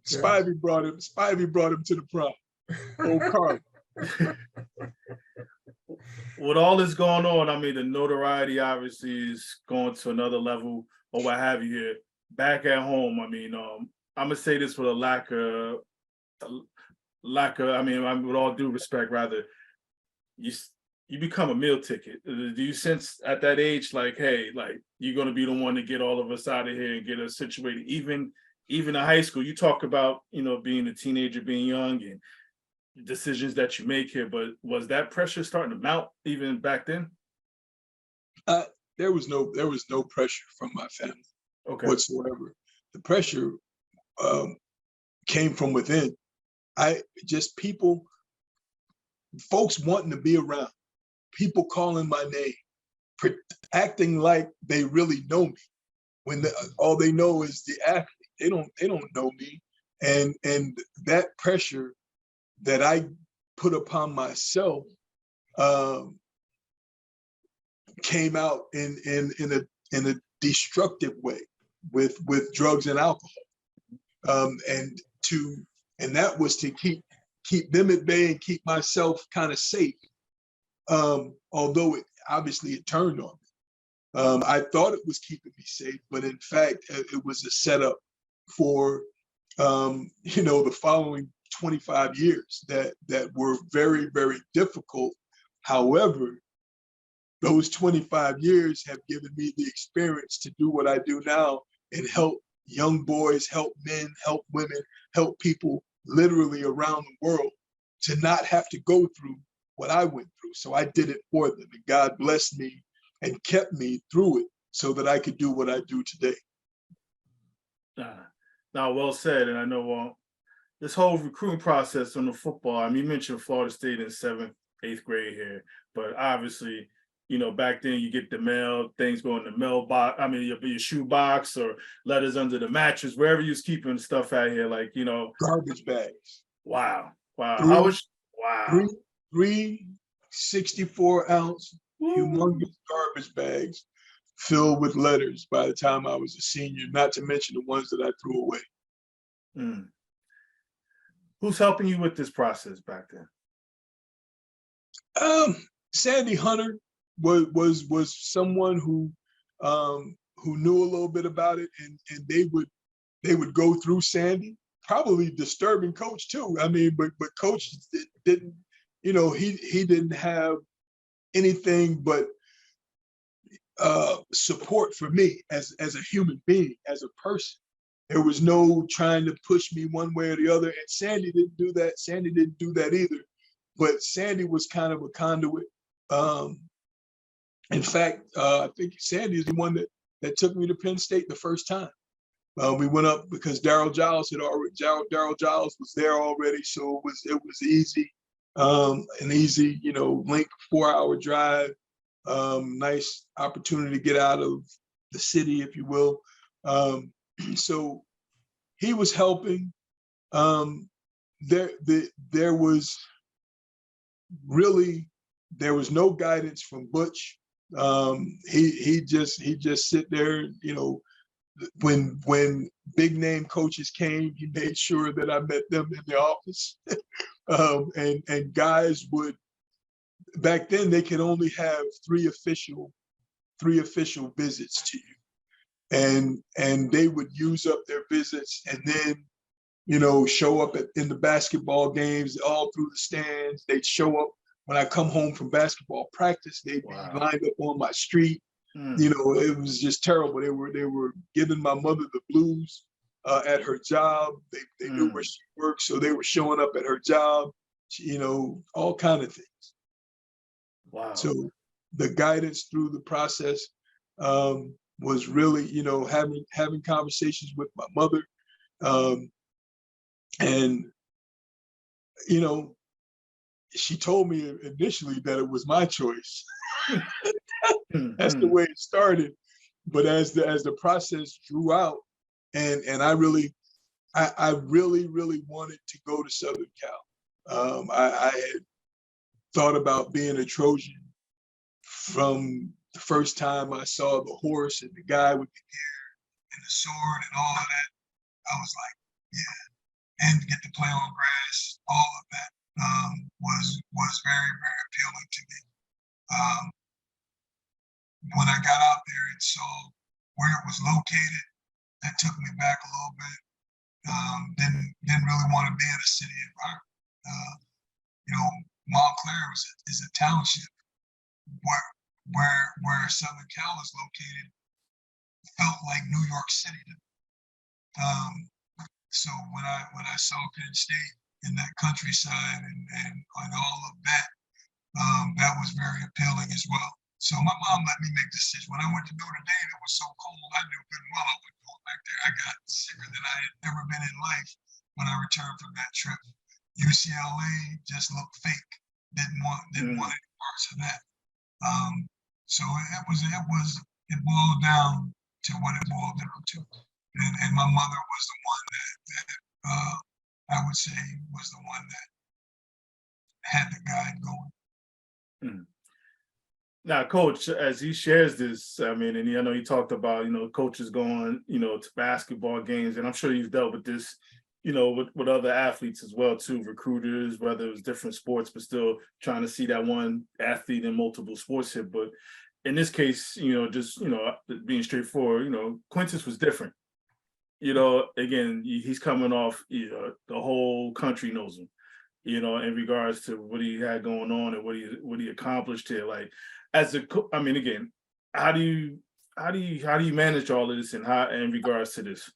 Spivey brought him to the prom. Old Carl. With all this going on, I mean, the notoriety obviously is going to another level or what have you here. Back at home, I mean, I'm gonna say this with a lack of, I mean, with all due respect, rather, you become a meal ticket. Do you sense at that age, like, hey, like you're gonna be the one to get all of us out of here and get us situated? Even in high school, you talk about, being a teenager, being young, and decisions that you make here, but was that pressure starting to mount even back then? There was no pressure from my family whatsoever. The pressure came from within. Folks wanting to be around, people calling my name, acting like they really know me when all they know is the athlete. They don't know me, and that pressure that I put upon myself came out in a destructive way with drugs and alcohol, and that was to keep them at bay and keep myself kind of safe. Although it turned on me. I thought it was keeping me safe, but in fact, it was a setup for the following 25 years that were very, very difficult. However, those 25 years have given me the experience to do what I do now and help young boys, help men, help women, help people literally around the world to not have to go through what I went through. So I did it for them, and God blessed me and kept me through it so that I could do what I do today. Now, well said. And I know this whole recruiting process on the football. I mean, you mentioned Florida State in 7th, 8th grade here, but obviously, back then you get the mail, things go in the mailbox. I mean, your shoe box or letters under the mattress, wherever you was keeping stuff out here. Like, Garbage bags. wow. How Three, was, wow. three, three 64-ounce Woo. humongous garbage bags filled with letters by the time I was a senior, not to mention the ones that I threw away. Mm. Who's helping you with this process back then? Sandy Hunter was someone who knew a little bit about it, and they would go through Sandy. Probably disturbing coach too. I mean, but coach didn't, he didn't have anything but support for me as a human being, as a person. There was no trying to push me one way or the other. And Sandy didn't do that. Sandy didn't do that either. But Sandy was kind of a conduit. In fact, I think Sandy is the one that took me to Penn State the first time. We went up because Darryl Giles was there already, so it was easy, an easy, link, 4-hour drive, nice opportunity to get out of the city, if you will. So he was helping. There was no guidance from Butch. He just sit there, when big name coaches came, he made sure that I met them in the office. And guys would, back then they could only have three official visits to you. And they would use up their visits and then, show up in the basketball games, all through the stands. They'd show up when I come home from basketball practice, they'd be lined up on my street. It was just terrible. They were giving my mother the blues at her job. They knew where she worked, so they were showing up at her job. All kind of things. Wow. So the guidance through the process was really, having conversations with my mother, and she told me initially that it was my choice. That's the way it started. But as the process drew out, and I really wanted to go to Southern Cal. I had thought about being a Trojan from the first time I saw the horse and the guy with the gear and the sword and all of that. I was like, yeah. And to get to play on grass, all of that was very, very appealing to me. When I got out there and saw where it was located, that took me back a little bit. Didn't really want to be in a city environment. Montclair is a township where Southern Cal is located. Felt like New York City to me. So when I saw Penn State in that countryside and all of that, that was very appealing as well. So my mom let me make the decision. When I went to Notre Dame, it was so cold, I knew good and well I wouldn't go back there. I got sicker than I had ever been in life when I returned from that trip. UCLA just looked fake. Didn't want any parts of that. So it boiled down to what it boiled down to. And my mother was the one that I would say was the one that had the guide going. Now, Coach, as he shares this, I mean, and I know he talked about, coaches going, to basketball games, and I'm sure you've dealt with this, with other athletes as well, too, recruiters, whether it was different sports, but still trying to see that one athlete in multiple sports here. But in this case, just, being straightforward, Quintus was different. Again, he's coming off, the whole country knows him, in regards to what he had going on and what he accomplished here. Like, again, how do you manage all of this and how in regards to this?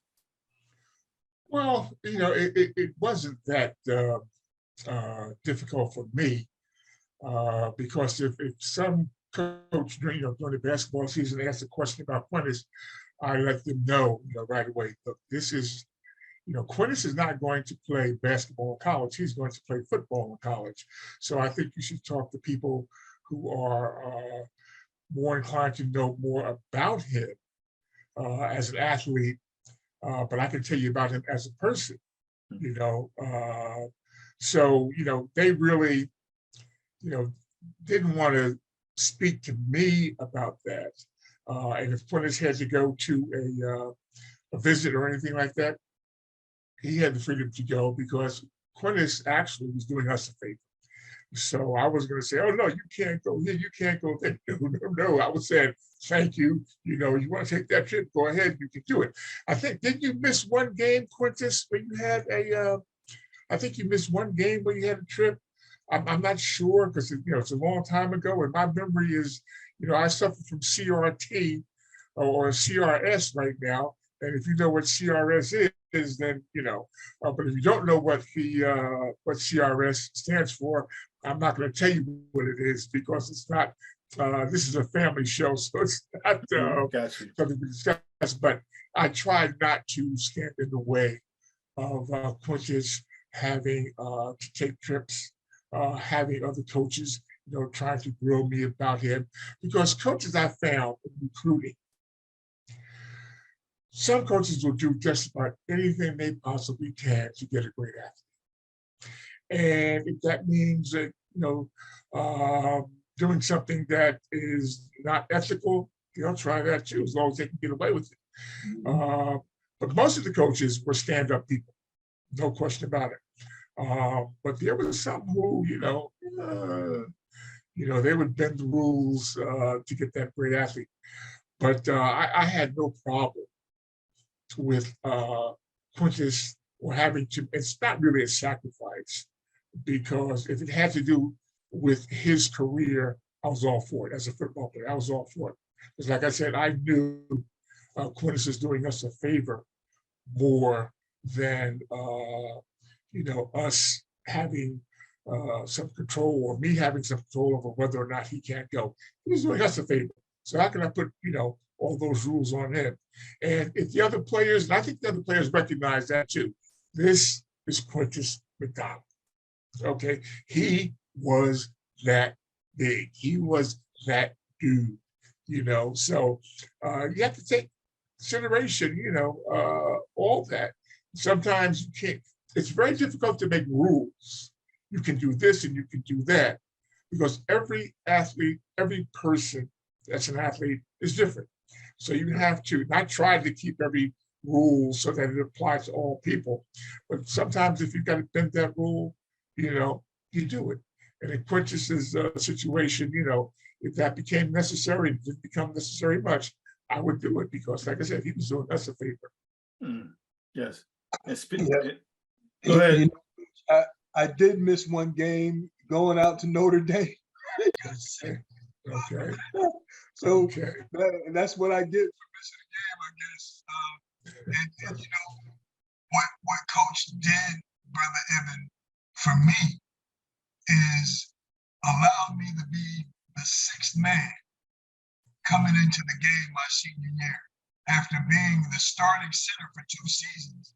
Well, it wasn't that difficult for me because if some coach during the basketball season asks a question about Quintus, I let them know, right away. Look, this is, Quintus is not going to play basketball in college. He's going to play football in college. So I think you should talk to people who are more inclined to know more about him as an athlete. But I can tell you about him as a person, So, they really, didn't want to speak to me about that. And if Quintus had to go to a visit or anything like that, he had the freedom to go because Quintus actually was doing us a favor. So I was going to say, oh, no, you can't go here, you can't go there. No. I was saying, thank you. You want to take that trip, go ahead, you can do it. I think, didn't you miss one game, Quintus, where you had I think you missed one game where you had a trip? I'm not sure because, it's a long time ago. And my memory is, I suffer from CRT or CRS right now. And if you know what CRS is, then, but if you don't know what CRS stands for, I'm not going to tell you what it is because it's not, this is a family show, so it's not something to discuss, but I tried not to stand in the way of Quintus having to take trips, having other coaches, trying to grill me about him, because coaches I found in recruiting, some coaches will do just about anything they possibly can to get a great athlete. And if that means that, doing something that is not ethical, they'll try that too, as long as they can get away with it. But most of the coaches were stand-up people, no question about it. But there was some who, they would bend the rules to get that great athlete. But I had no problem with Quintus or having to, it's not really a sacrifice, because if it had to do with his career, I was all for it. As a football player, I was all for it. Because like I said, I knew Quintus is doing us a favor more than, us having some control or me having some control over whether or not he can't go. He was doing us a favor. So how can I put, all those rules on him? And if the other players, and I think the other players recognize that too, this is Quintus McDonald. Okay, he was that big. He was that dude, So you have to take consideration, all that. Sometimes you can't. It's very difficult to make rules. You can do this and you can do that, because every athlete, every person that's an athlete is different. So you have to not try to keep every rule so that it applies to all people. But sometimes if you've got to bend that rule, you do it. And in Quintus's situation, if that became necessary, it didn't become necessary much, I would do it because, like I said, he was doing us a favor. Yes. And go ahead. I did miss one game going out to Notre Dame. Okay. So that's what I did for missing the game, I guess. And what Coach did, Brother Evan, for me is allowed me to be the sixth man coming into the game my senior year after being the starting center for 2 seasons.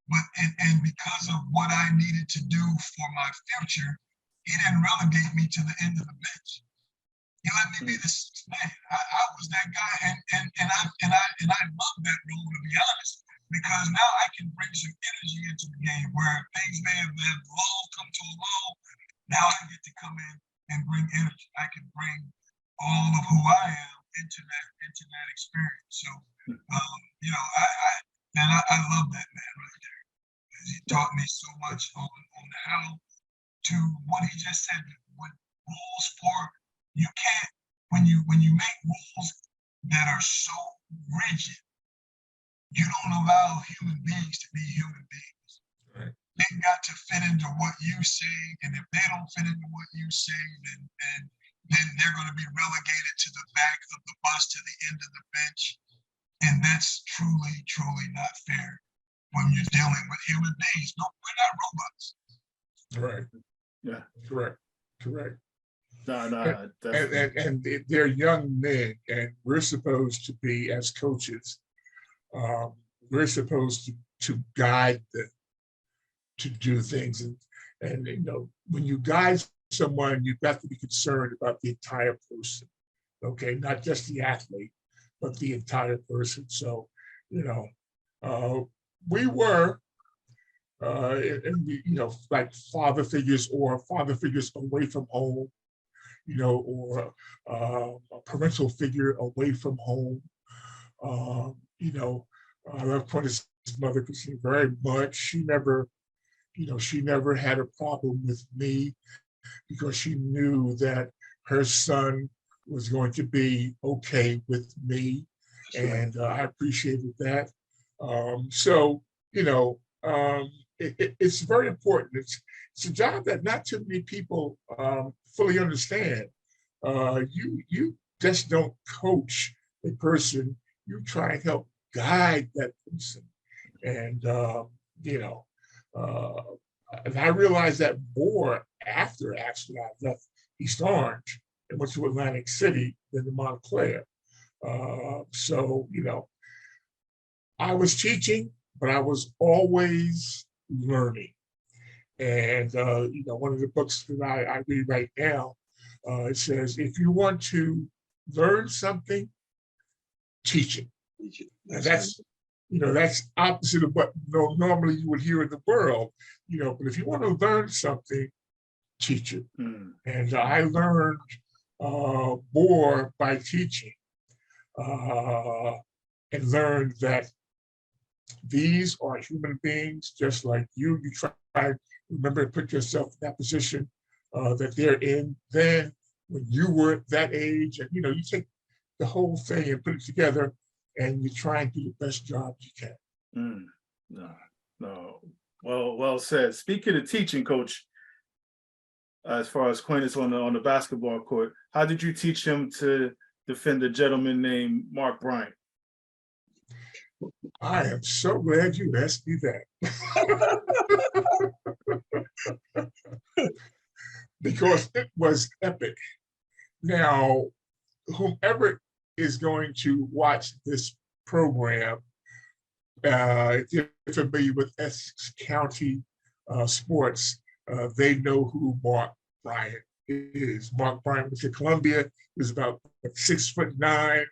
But and because of what I needed to do for my future, he didn't relegate me to the end of the bench. He let me be the sixth man. I was that guy, and I love that role, to be honest, because now I can bring some energy into the game where things may have come to a lull. Now I get to come in and bring energy. I can bring all of who I am into that experience. So, I love that man right there. He taught me so much on how to what he just said. With rules for you can't when you make rules that are so rigid, you don't allow human beings to be human beings. Right. They got to fit into what you say, and if they don't fit into what you say, then they're going to be relegated to the back of the bus, to the end of the bench, and that's truly, truly not fair when you're dealing with human beings. No, we're not robots. Right. Yeah. Correct. No, and they're young men, and we're supposed to be, as coaches, we're supposed to guide them to do things. And when you guide someone, you've got to be concerned about the entire person, okay? Not just the athlete, but the entire person. So, we were, like father figures or father figures away from home, or a parental figure away from home. I love Quintus' mother because she very much, she never had a problem with me because she knew that her son was going to be okay with me. And I appreciated that. It's very important. It's a job that not too many people fully understand. You just don't coach a person. You try and help guide that person. And and I realized that more after actually I left East Orange and went to Atlantic City than to Montclair. I was teaching, but I was always learning. And one of the books that I read right now, it says, if you want to learn something, teach it. And that's opposite of what normally you would hear in the world, but if you want to learn something, teach it. And I learned more by teaching and learned that these are human beings just like you. You try to remember to put yourself in that position that they're in then when you were that age. And, you take the whole thing and put it together and you try and do the best job you can. No. Well said. Speaking of teaching, Coach, as far as Quintus on the basketball court, how did you teach him to defend a gentleman named Mark Bryant? I am so glad you asked me that. Because it was epic. Now, whomever is going to watch this program, if you're familiar with Essex County sports, they know who Mark Bryant is. Mark Bryant was at Columbia. He was about 6'9",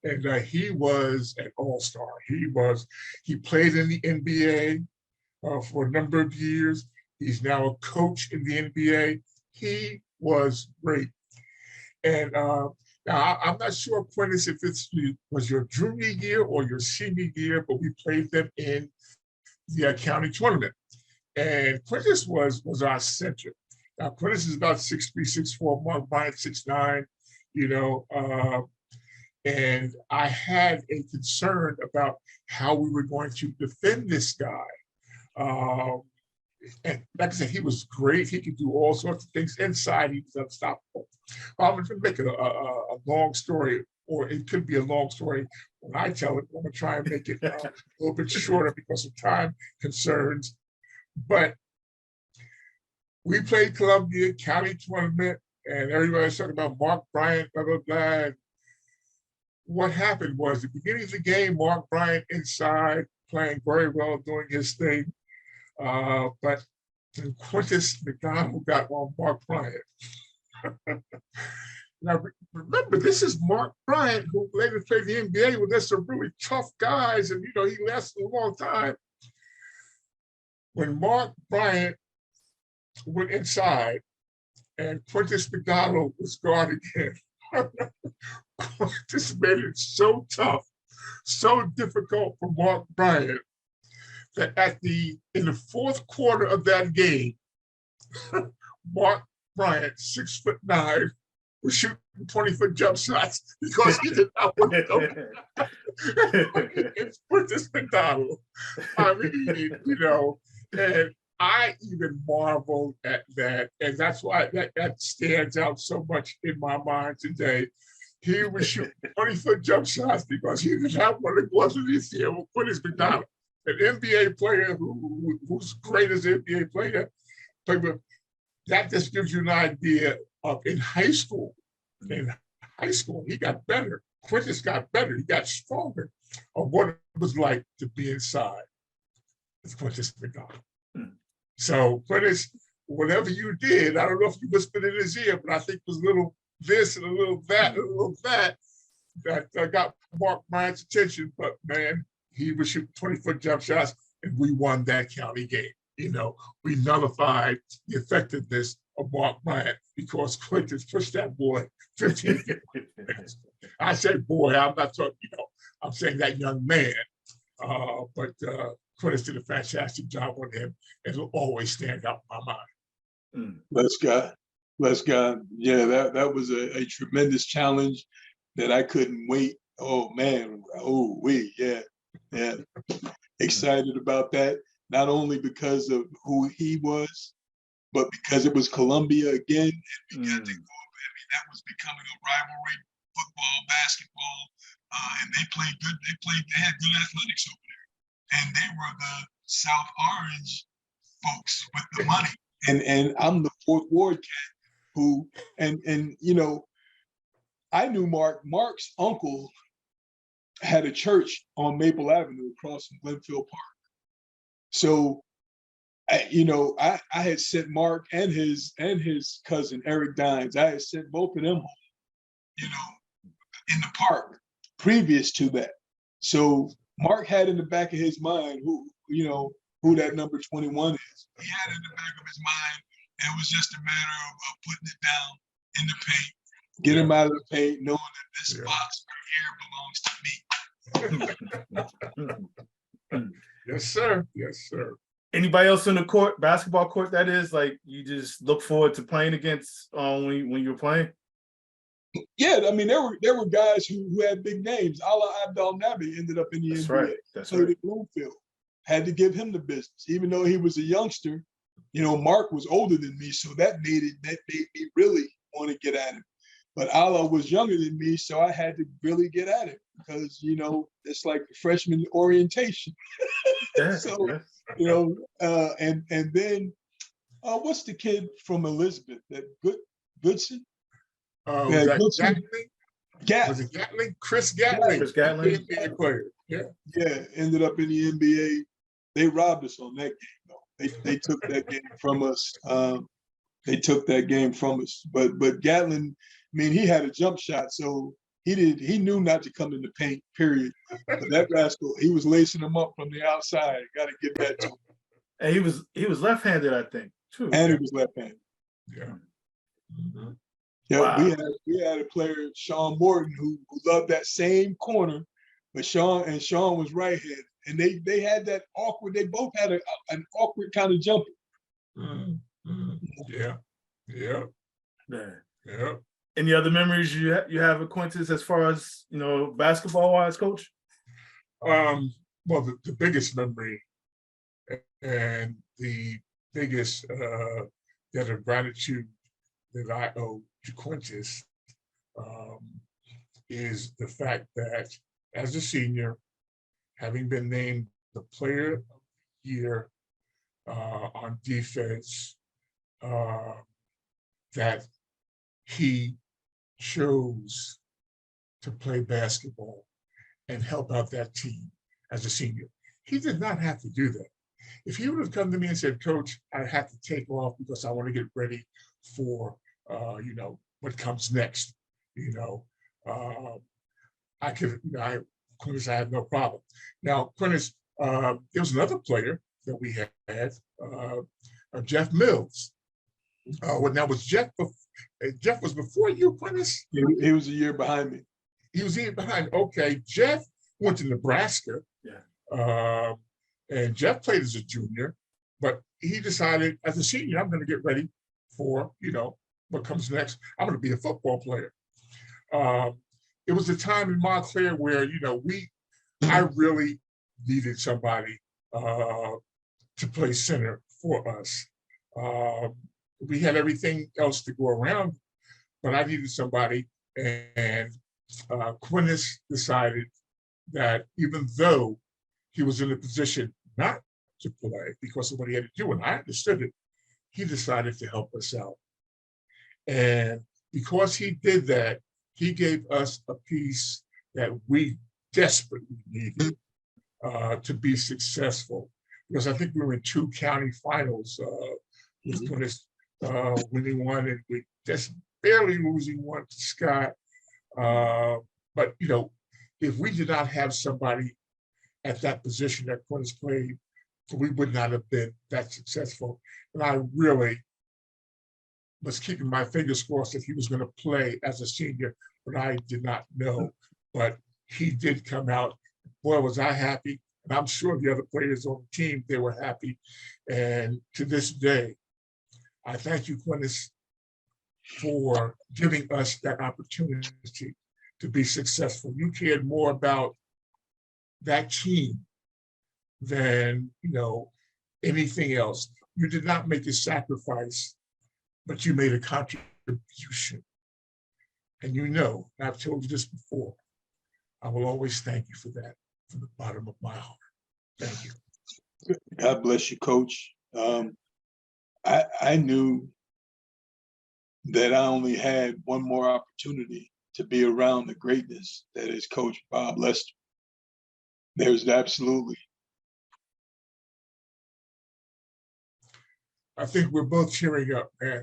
and he was an all-star. He played in the NBA for a number of years. He's now a coach in the NBA. He was great. And now I'm not sure, Quintus, if was your junior year or your senior year, but we played them in the county tournament. And Quintus was our center. Now, Quintus is about 6'3", 6'4", Mark Bryant 6'9", and I had a concern about how we were going to defend this guy. And like I said, he was great. He could do all sorts of things inside. He was unstoppable. I'm going to make it a long story, or it could be a long story when I tell it. I'm going to try and make it a little bit shorter because of time concerns. But we played Columbia County tournament, and everybody was talking about Mark Bryant, blah, blah, blah. What happened was, at the beginning of the game, Mark Bryant inside, playing very well, doing his thing. But Quintus McDonald got on Mark Bryant. Now, remember, this is Mark Bryant, who later played the NBA with some really tough guys, and he lasted a long time. When Mark Bryant went inside and Quintus McDonald was guarding him, this made it so tough, so difficult for Mark Bryant that in the fourth quarter of that game, Mark Bryant, 6'9", was shooting 20-foot jump shots because he did not want to go against Quintus McDonald. I mean, and I even marveled at that, and that's why that stands out so much in my mind today. He was shooting 20-foot jump shots because he did not want to go underneath here with Quintus McDonald, an NBA player who's great as an NBA player. But that just gives you an idea of in high school. In high school, he got better. Quintus got better. He got stronger of what it was like to be inside. with Quintus McDonald. Hmm. So Quintus, whatever you did, I don't know if you whispered in his ear, but I think it was a little this and a little that and a little that got Mark Bryant's attention. But man, he was shooting 20-foot jump shots, and we won that county game. You know, we nullified the effectiveness of Mark Bryant because Quintus pushed that boy 15 minutes. I say boy, I'm not talking, you know, I'm saying that young man. But Quintus did a fantastic job on him, and it'll always stand out in my mind. Bless God. Bless God. Yeah, that was a tremendous challenge that I couldn't wait. Oh man. Oh, yeah. Excited about that. Not only because of who he was, but because it was Columbia again, and we got to go. I mean, that was becoming a rivalry, football, basketball, and they played good. They had good athletics over there, and they were the South Orange folks with the money. And I'm the Fourth Ward cat who, and you know, I knew Mark. Mark's uncle had a church on Maple Avenue across from Glenfield Park. So, I had sent Mark and his cousin Eric Dines. I had sent both of them home, in the park previous to that. So Mark had in the back of his mind who that number 21 is. He had it in the back of his mind. And it was just a matter of putting it down in the paint, get him out of the paint, knowing that this box right here belongs to me. Yes, sir. Yes, sir. Anybody else on the court, basketball court, that is, like you just look forward to playing against when you're playing? Yeah, I mean, there were guys who had big names. Allah Abdel Nabi ended up in the NBA. Right. That's played right. at Bloomfield. Had to give him the business, even though he was a youngster. Mark was older than me, so that made me really want to get at him. But Allah was younger than me, so I had to really get at him because it's like the freshman orientation. So and then what's the kid from Elizabeth? That Goodson? Gatling? Was it Gatling? Chris Gatling. Chris Gatling. NBA player. Yeah, ended up in the NBA. They robbed us on that game, though. They took that game from us. But Gatlin, I mean, he had a jump shot, so he knew not to come in the paint, period. But that rascal, he was lacing him up from the outside. Got to give that to him. And he was left-handed, I think, too. And he was left-handed. Yeah. Mm-hmm. Yeah, wow. we had a player, Sean Morton, who loved that same corner, but Sean was right-handed. And they had that awkward, they both had an awkward kind of jumper. Yeah. Any other memories you have of Quintus as far as, basketball-wise, Coach? Well, the biggest memory and the biggest debt of gratitude that I owe to Quintus is the fact that as a senior, having been named the player of the year on defense, that he chose to play basketball and help out that team as a senior. He did not have to do that. If he would have come to me and said, Coach, I have to take off because I want to get ready for, what comes next, I could, Quintus, I had no problem. Now, Quintus, there was another player that we had, Jeff Mills. Now was Jeff was before you, Quintus? He was a year behind me. He was a year behind. Okay, Jeff went to Nebraska. Yeah. And Jeff played as a junior, but he decided as a senior, I'm going to get ready for, what comes next. I'm going to be a football player. It was a time in Montclair where, I really needed somebody to play center for us. We had everything else to go around, but I needed somebody. And Quintus decided that even though he was in a position not to play because of what he had to do, and I understood it, he decided to help us out. And because he did that, he gave us a piece that we desperately needed to be successful. because I think we were in 2 county finals with Quintus winning one and we just barely losing one to Scott. But you know, if we did not have somebody at that position that Quintus played, we would not have been that successful. And I really was keeping my fingers crossed that he was going to play as a senior, but I did not know. But he did come out. Boy, was I happy. And I'm sure the other players on the team, they were happy. And to this day, I thank you, Quintus, for giving us that opportunity to be successful. You cared more about that team than, you know, anything else. You did not make a sacrifice, but you made a contribution. And you know, and I've told you this before, I will always thank you for that from the bottom of my heart. Thank you. God bless you, Coach. I knew that I only had one more opportunity to be around the greatness that is Coach Bob Lester. There's absolutely. I think we're both cheering up, man.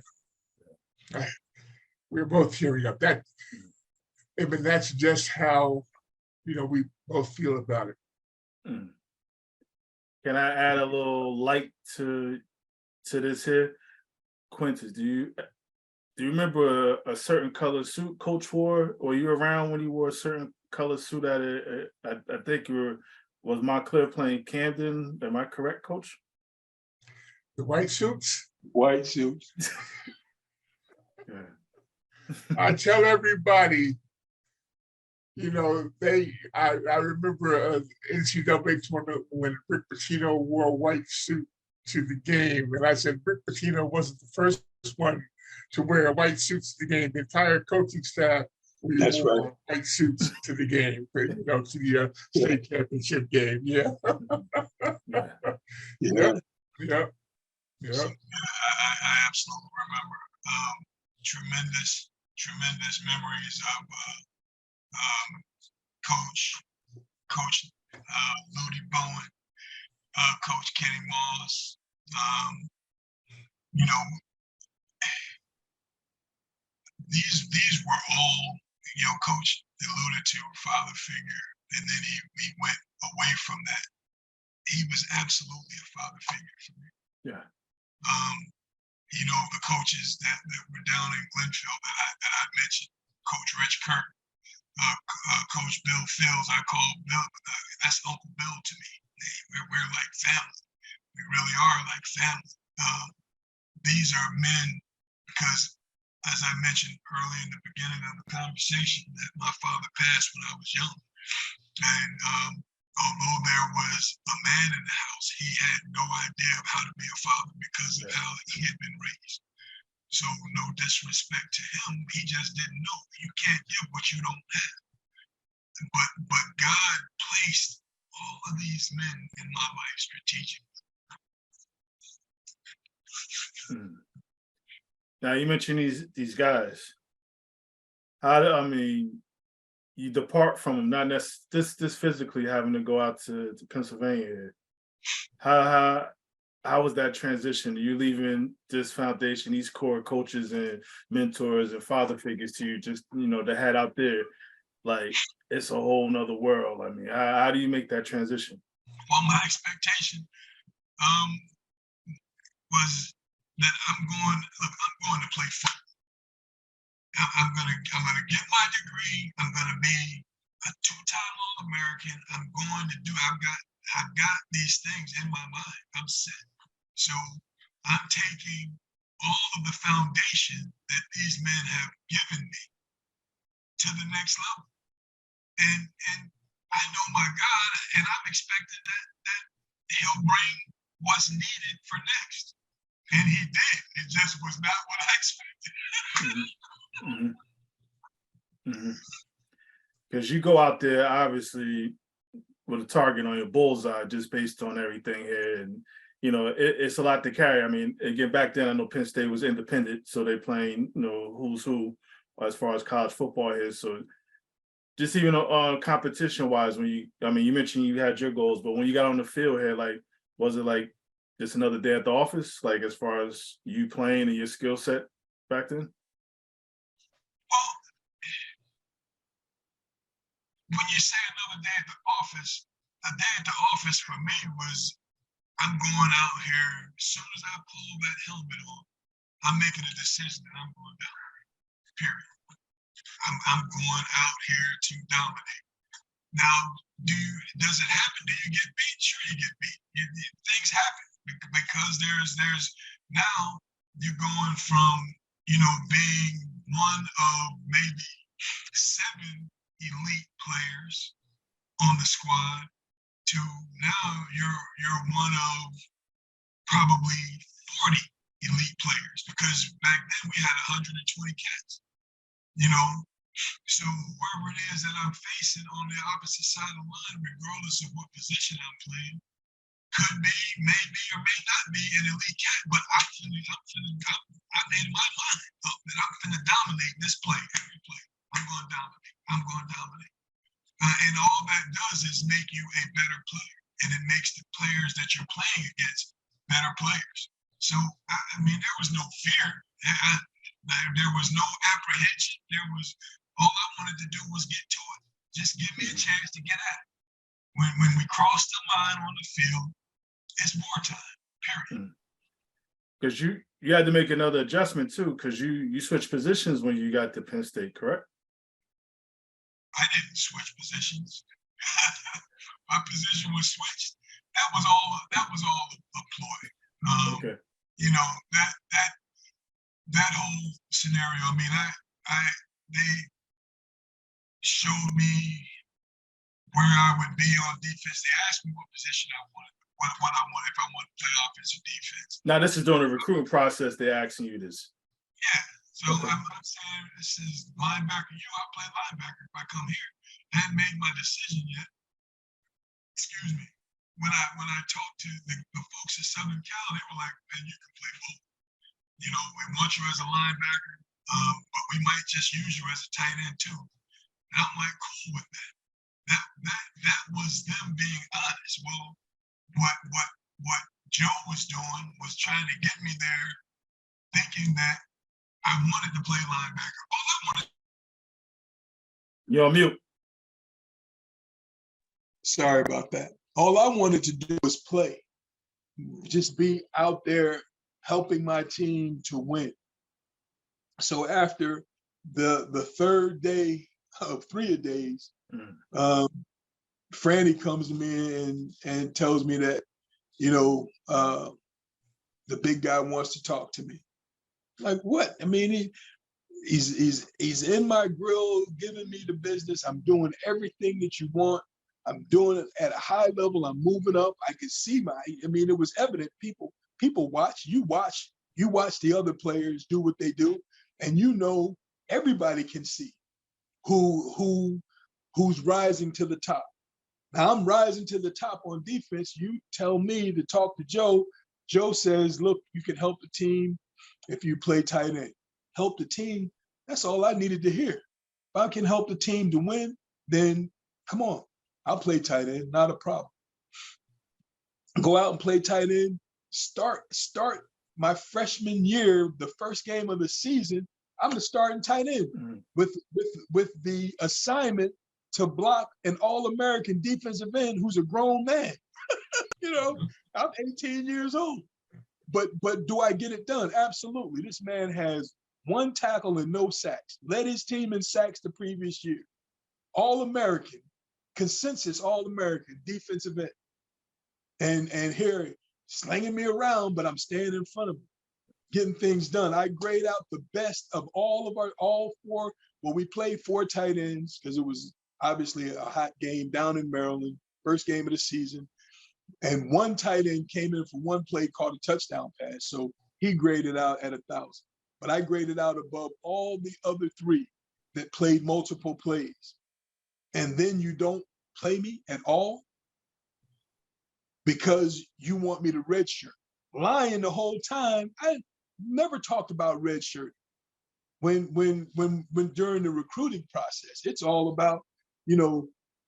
We're both cheering up. That, I mean, that's just how, you know, we both feel about it. Can I add a little light to this here? Quintus, do you remember a certain color suit Coach wore? Or you were around when he wore a certain color suit at I think was Montclair playing Camden? Am I correct, Coach? The white suits? White suits. Yeah. I tell everybody, you know, I remember an NCAA tournament when Rick Pitino wore a white suit to the game. And I said, Rick Pitino wasn't the first one to wear white suits to the game. The entire coaching staff, we wore white suits to the game, you know, to the state championship game. Yeah. Yeah. Yeah. Yeah. I absolutely remember tremendous memories of Coach Ludi Bowen, Coach Kenny Moss. You know, these were all, you know, Coach alluded to father figure, and then he went away from that. He was absolutely a father figure for me. Yeah. You know, the coaches that were down in Glenfield that I mentioned, Coach Rich Kirk, Coach Bill Fields, I call Bill, that's Uncle Bill to me. We're like family. We really are like family. These are men, because as I mentioned early in the beginning of the conversation, that my father passed when I was young. And although there was a man in the house, he had no idea of how to be a father because of how he had been raised. So no disrespect to him, he just didn't know. You can't give what you don't have. But God placed all of these men in my life strategically. Now you mentioned these guys. I mean, you depart from them, not necessarily this physically having to go out to Pennsylvania. How was that transition? You leaving this foundation, these core coaches and mentors and father figures to you, just, you know, to head out there, like it's a whole nother world. I mean, how do you make that transition? Well, my expectation was that I'm going to play football. I'm gonna get my degree. I'm gonna be a 2-time All-American. I've got these things in my mind. I'm set. So I'm taking all of the foundation that these men have given me to the next level. And I know my God, and I'm expecting that he'll bring what's needed for next. And he did. It just was not what I expected. Because you go out there obviously with a target on your bullseye just based on everything here, and you know it's a lot to carry. I mean, again, back then I know Penn State was independent, so they playing, you know, who's who as far as college football is. So just even competition wise, when you mentioned you had your goals, but when you got on the field here, like Was it like just another day at the office, like as far as you playing and your skill set back then? Well, when you say another day at the office, a day at the office for me was I'm going out here. As soon as I pull that helmet on, I'm making a decision that I'm going down. Period. I'm going out here to dominate. Now, does it happen? Do you get beat? Sure, you get beat. Things happen because there's now you're going from being one of maybe 7 elite players on the squad to now you're one of probably 40 elite players, because back then we had 120 cats. So wherever it is that I'm facing on the opposite side of the line, regardless of what position I'm playing, could be, maybe, or may not be an elite cat, but I made my mind up that I'm finna dominate this play, every play. I'm going to dominate. I'm going to dominate. And all that does is make you a better player, and it makes the players that you're playing against better players. So, I mean, there was no fear. There was no apprehension. All I wanted to do was get to it. Just give me a chance to get at it. When we cross the line on the field, it's more time, period. Because you had to make another adjustment too, because you switched positions when you got to Penn State, correct? I didn't switch positions. My position was switched. That was all a ploy. Okay. That whole scenario. I mean, they showed me where I would be on defense. They asked me what position I wanted, what I wanted, if I wanted to play offense or defense. Now this is during the recruiting process. They're asking you this. Yeah. So okay. I'm saying this is linebacker. I play linebacker if I come here. I hadn't made my decision yet. Excuse me. When I talked to the folks at Southern Cal, they were like, "Man, you can play both. We want you as a linebacker, but we might just use you as a tight end too." And I'm like, cool with that. That was them being honest. Well, what Joe was doing was trying to get me there, thinking that I wanted to play linebacker. All I wanted. You're on mute. Sorry about that. All I wanted to do was play, just be out there helping my team to win. So after the third day of 3 days, Franny comes to me and tells me that, the big guy wants to talk to me. Like, what? I mean, he's in my grill, giving me the business. I'm doing everything that you want. I'm doing it at a high level. I'm moving up. I could see it was evident. People watch, you watch the other players do what they do. And everybody can see who's rising to the top. Now I'm rising to the top on defense. You tell me to talk to Joe. Joe says, look, you can help the team if you play tight end. Help the team. That's all I needed to hear. If I can help the team to win, then come on, I'll play tight end, not a problem. Go out and play tight end. Start my freshman year, the first game of the season, I'm the starting tight end with the assignment to block an All-American defensive end who's a grown man. I'm 18 years old. But do I get it done? Absolutely. This man has 1 tackle and no sacks. Led his team in sacks the previous year. All-American, consensus All-American defensive end. And here, slinging me around, but I'm staying in front of him, getting things done. I grade out the best of all 4. Well, we played 4 tight ends because it was obviously a hot game down in Maryland, first game of the season. And 1 tight end came in for 1 play, caught a touchdown pass. So he graded out at 1,000. But I graded out above all the other 3 that played multiple plays. And then you don't play me at all because you want me to redshirt. Lying the whole time. I never talked about redshirt. When during the recruiting process, it's all about,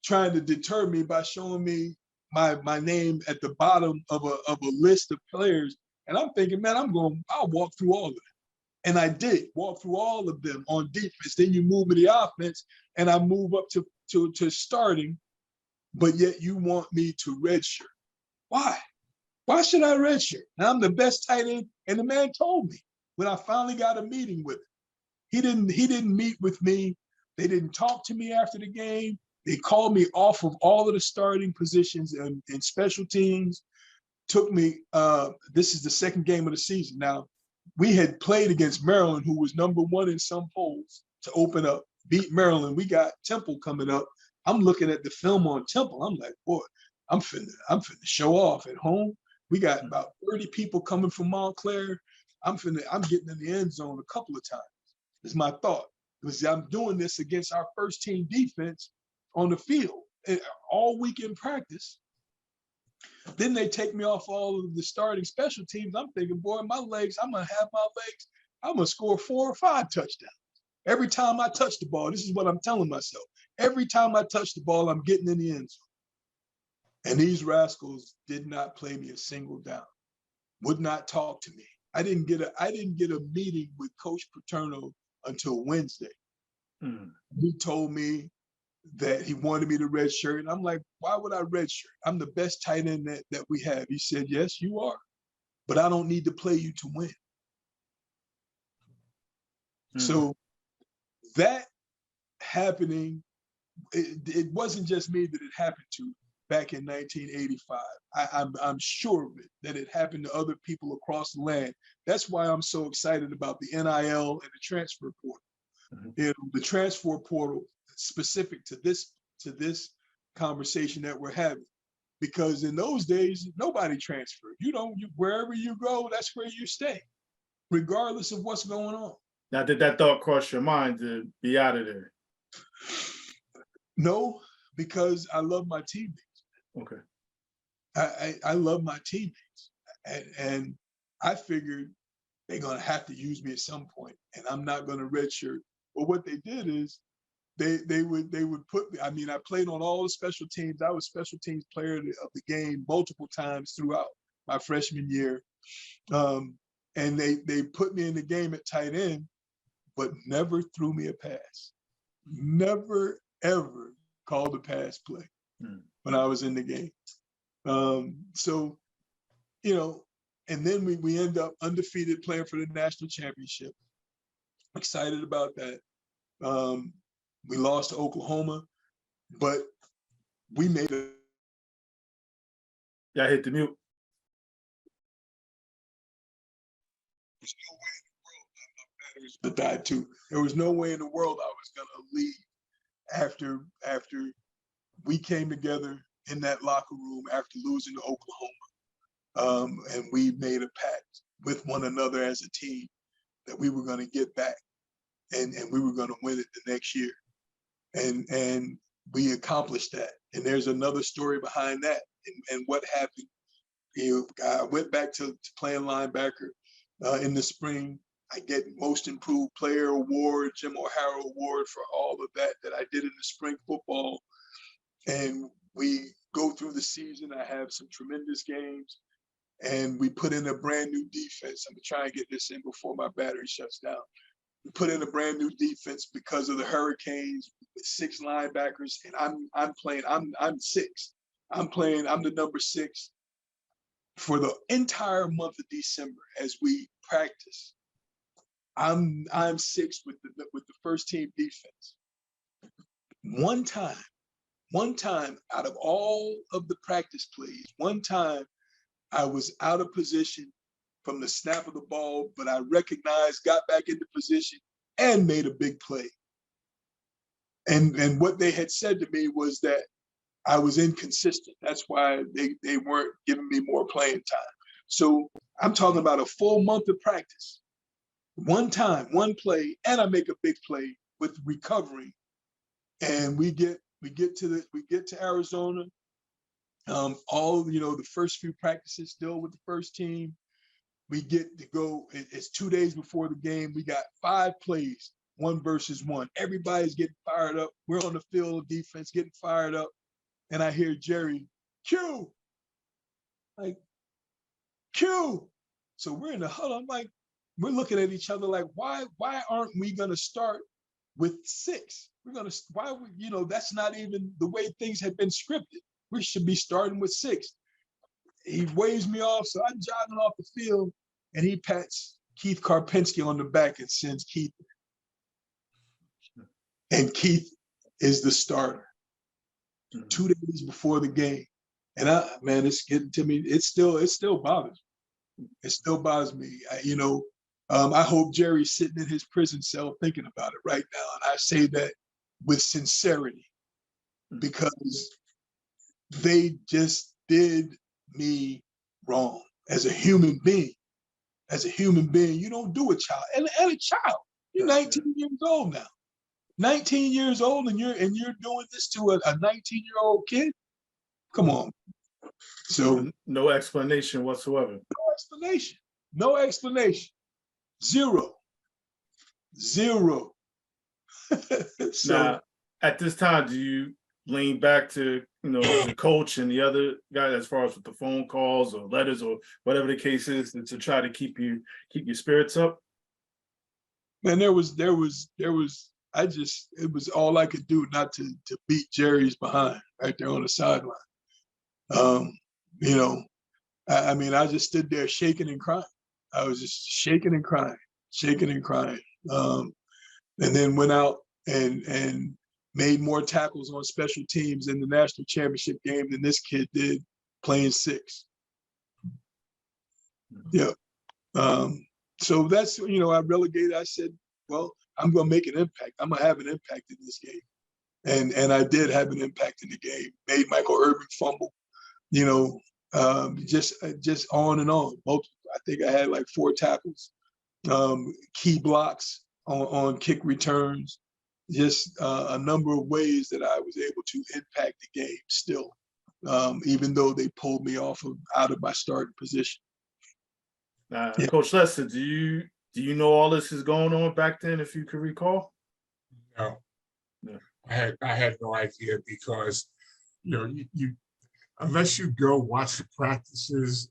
trying to deter me by showing me my name at the bottom of a list of players. And I'm thinking, man, I'll walk through all of them. And I did walk through all of them on defense. Then you move to the offense, and I move up to starting, but yet you want me to redshirt. Why? Why should I redshirt? Now I'm the best tight end, and the man told me when I finally got a meeting with him. He didn't meet with me. They didn't talk to me after the game. They called me off of all of the starting positions in special teams. Took me, this is the second game of the season. Now, we had played against Maryland, who was #1 in some polls to open up, beat Maryland. We got Temple coming up. I'm looking at the film on Temple. I'm like, boy, I'm finna show off at home. We got about 30 people coming from Montclair. I'm getting in the end zone a couple of times. Is my thought. Because I'm doing this against our first team defense on the field all week in practice. Then they take me off all of the starting special teams. I'm thinking, boy, I'm gonna score 4 or 5 touchdowns. Every time I touch the ball, this is what I'm telling myself. Every time I touch the ball, I'm getting in the end zone. And these rascals did not play me a single down, would not talk to me. I didn't get a meeting with Coach Paterno until Wednesday. He told me that he wanted me to redshirt. And I'm like, why would I redshirt? I'm the best tight end that we have. He said, yes, you are, but I don't need to play you to win. So that happening, it wasn't just me that it happened to back in 1985. I'm sure of it, that it happened to other people across the land. That's why I'm so excited about the NIL and the transfer portal. The transfer portal specific to this conversation that we're having, because in those days nobody transferred. Wherever you go, that's where you stay, regardless of what's going on. Now, did that thought cross your mind to be out of there? No, because I love my teammates. Okay. I love my teammates, and I figured they're gonna have to use me at some point, and I'm not gonna redshirt. But what they did is they would put me. I mean, I played on all the special teams. I was special teams player of the game multiple times throughout my freshman year, and they put me in the game at tight end, but never threw me a pass. Never ever called a pass play when I was in the game. So, and then we end up undefeated, playing for the national championship. Excited about that. We lost to Oklahoma, but we made a. Yeah, I hit the mute. There's no way in the world my batteries would have died too. There was no way in the world I was gonna leave after we came together in that locker room after losing to Oklahoma. And we made a pact with one another as a team that we were gonna get back and we were gonna win it the next year. And we accomplished that. And there's another story behind that and what happened. I went back to playing linebacker in the spring. I get most improved player award, Jim O'Hara award for all of that I did in the spring football. And we go through the season. I have some tremendous games, and we put in a brand new defense. I'm gonna try and get this in before my battery shuts down. We put in a brand new defense because of the Hurricanes with 6 linebackers, and I'm 6. I'm the number 6 for the entire month of December as we practice. I'm 6 with the first team defense. One time out of all of the practice plays, one time I was out of position from the snap of the ball, but I recognized, got back into position, and made a big play. And what they had said to me was that I was inconsistent. That's why they weren't giving me more playing time. So I'm talking about a full month of practice. One time, one play, and I make a big play with recovering. And we get to Arizona. The first few practices still with the first team. We get to go, it's 2 days before the game. We got 5 plays, 1 versus 1. Everybody's getting fired up. We're on the field of defense getting fired up. And I hear Jerry Q, like Q. So we're in the huddle. I'm like, we're looking at each other like, why aren't we gonna start with 6? That's not even the way things have been scripted. We should be starting with 6. He waves me off, so I'm jogging off the field, and he pats Keith Karpinski on the back and sends Keith. And Keith is the starter 2 days before the game. And it's getting to me. It still bothers me. It still bothers me. I hope Jerry's sitting in his prison cell thinking about it right now. And I say that with sincerity, because they just did me wrong as a human being. As a human being, you don't do a child. And a child, you're 19 years old now. 19 years old, and you're doing this to a 19-year-old kid? Come on. So no explanation whatsoever. No explanation. Zero. So now, at this time, do you lean back to the coach and the other guy as far as with the phone calls or letters or whatever the case is to try to keep your spirits up? Man, it was all I could do not to beat Jerry's behind right there on the sideline. I just stood there shaking and crying. I was just shaking and crying. And then went out and made more tackles on special teams in the national championship game than this kid did playing 6. Yeah. So that's, I relegated. I said, well, I'm going to make an impact. I'm going to have an impact in this game. And I did have an impact in the game. Made Michael Irvin fumble, just on and on. I think I had like 4 tackles, key blocks on kick returns, just a number of ways that I was able to impact the game still, even though they pulled me out of my starting position. Coach Lester, do you know all this is going on back then, if you could recall? No. I had no idea, because you unless you go watch the practices,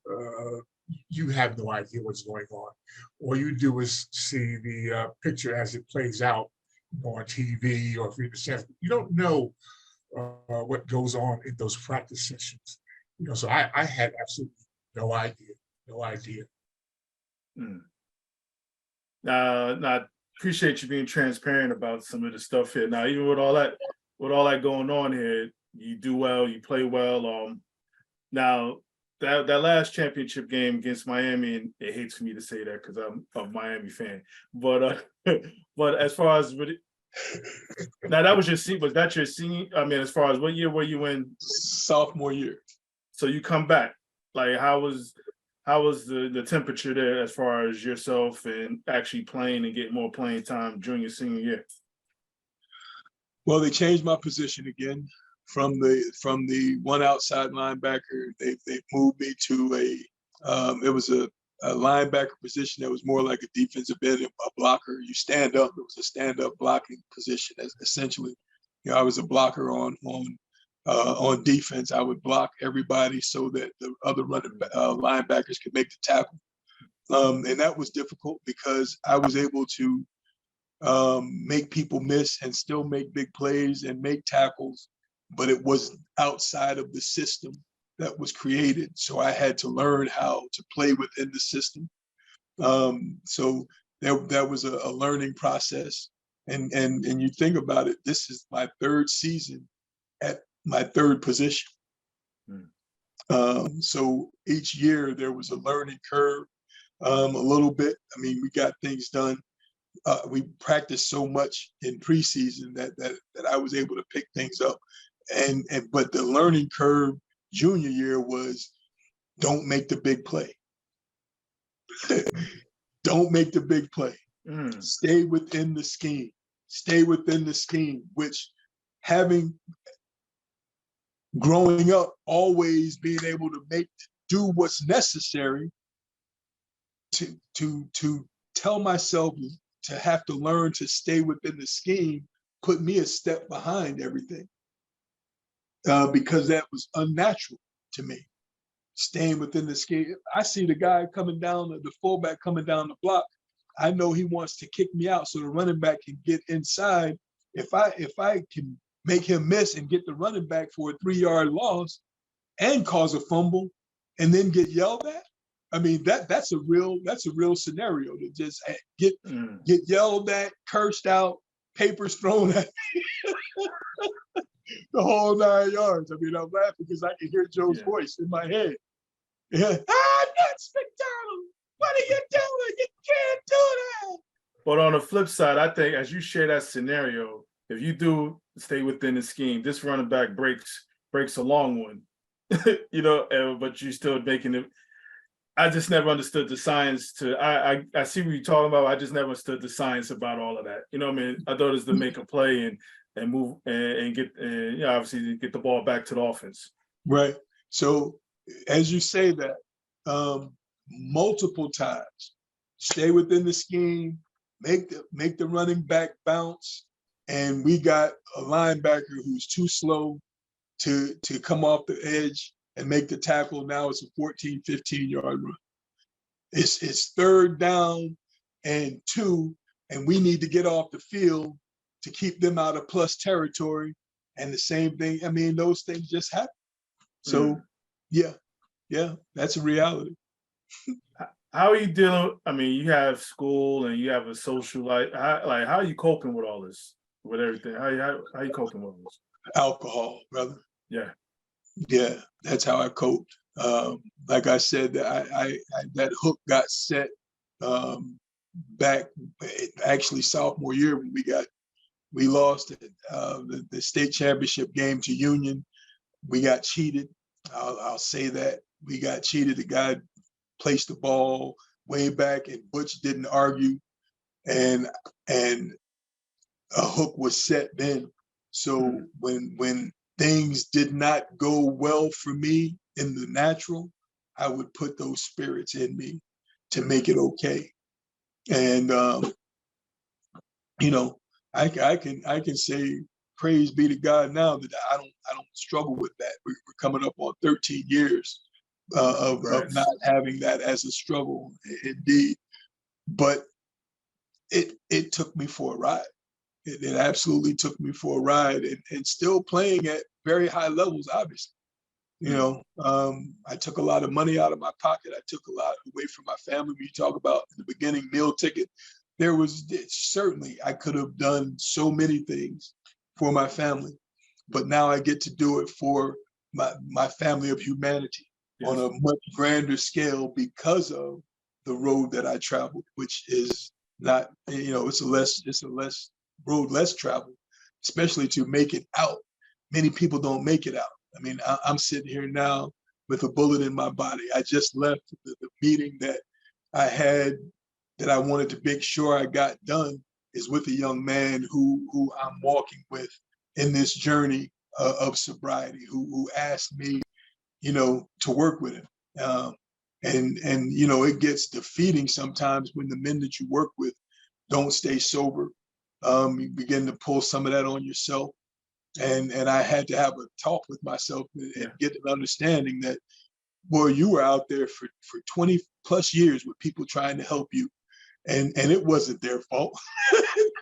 you have no idea what's going on. All you do is see the picture as it plays out on TV, or if you're in the center. You don't know what goes on in those practice sessions. So I had absolutely no idea. I appreciate you being transparent about some of the stuff here. Now, even with all that going on here, you do well, you play well. Now that last championship game against Miami, and it hates for me to say that because I'm a Miami fan, but as far as now, that was was that your senior? I mean, as far as what year were you in? Sophomore year. So you come back. Like, how was the temperature there as far as yourself and actually playing and getting more playing time during your senior year? Well, they changed my position again from the one outside linebacker. They moved me to it was a linebacker position that was more like a defensive end, a blocker. You stand up. It was a stand-up blocking position. Essentially, I was a blocker on defense. I would block everybody so that the other linebackers could make the tackle. And that was difficult because I was able to make people miss and still make big plays and make tackles, but it was outside of the system that was created. So I had to learn how to play within the system. So that was a learning process. And you think about it, this is my 3rd season at my 3rd position. So each year there was a learning curve, a little bit. I mean, we got things done. We practiced so much in preseason that I was able to pick things up. But the learning curve junior year was, don't make the big play. Don't make the big play. Stay within the scheme. Stay within the scheme, which growing up, always being able to do what's necessary to tell myself to have to learn to stay within the scheme, put me a step behind everything, because that was unnatural to me. Staying within the scheme. I see the guy coming down, the fullback coming down the block. I know he wants to kick me out so the running back can get inside. If I can make him miss and get the running back for a 3-yard loss and cause a fumble and then get yelled at, I mean, that's a real scenario to just get yelled at, cursed out, papers thrown at me, the whole 9 yards. I mean, I'm laughing because I can hear Joe's voice in my head. Yeah. That's McDonald. What are you doing? You can't do that. But on the flip side, I think as you share that scenario, if you do stay within the scheme, this running back breaks a long one, but you still making it. I just never understood the science I see what you're talking about. I just never understood the science about all of that. You know what I mean? I thought it was to make a play and move and get, obviously get the ball back to the offense. Right. So as you say that, multiple times, stay within the scheme, make the running back bounce. And we got a linebacker who's too slow to come off the edge and make the tackle. Now it's a 14, 15-yard run. It's 3rd down and 2, and we need to get off the field to keep them out of plus territory. And the same thing, I mean, those things just happen. So yeah, that's a reality. How are you dealing? I mean, you have school and you have a social life. How are you coping with all this, with everything? How are you coping with this? Alcohol, brother. Yeah, that's how I coped. Like I said, I that hook got set back actually sophomore year when we lost the state championship game to Union. We got cheated. I'll say that we got cheated. The guy placed the ball way back, and Butch didn't argue, and a hook was set then. So when things did not go well for me in the natural, I would put those spirits in me to make it okay. And I can say praise be to God now that I don't struggle with that. We're coming up on 13 years of not having that as a struggle, indeed. But it took me for a ride. It absolutely took me for a ride, and still playing at very high levels, obviously. I took a lot of money out of my pocket. I took a lot away from my family. When you talk about in the beginning meal ticket, there was certainly, I could have done so many things for my family, but now I get to do it for my family of humanity on a much grander scale because of the road that I traveled, which is not, it's a less road less traveled, especially to make it out. Many people don't make it out. I mean, I'm sitting here now with a bullet in my body. I just left the meeting that I had that I wanted to make sure I got done is with a young man who I'm walking with in this journey of sobriety, who asked me, to work with him. And it gets defeating sometimes when the men that you work with don't stay sober. You begin to pull some of that on yourself. And I had to have a talk with myself and get an understanding that, boy, you were out there for 20 plus years with people trying to help you. And it wasn't their fault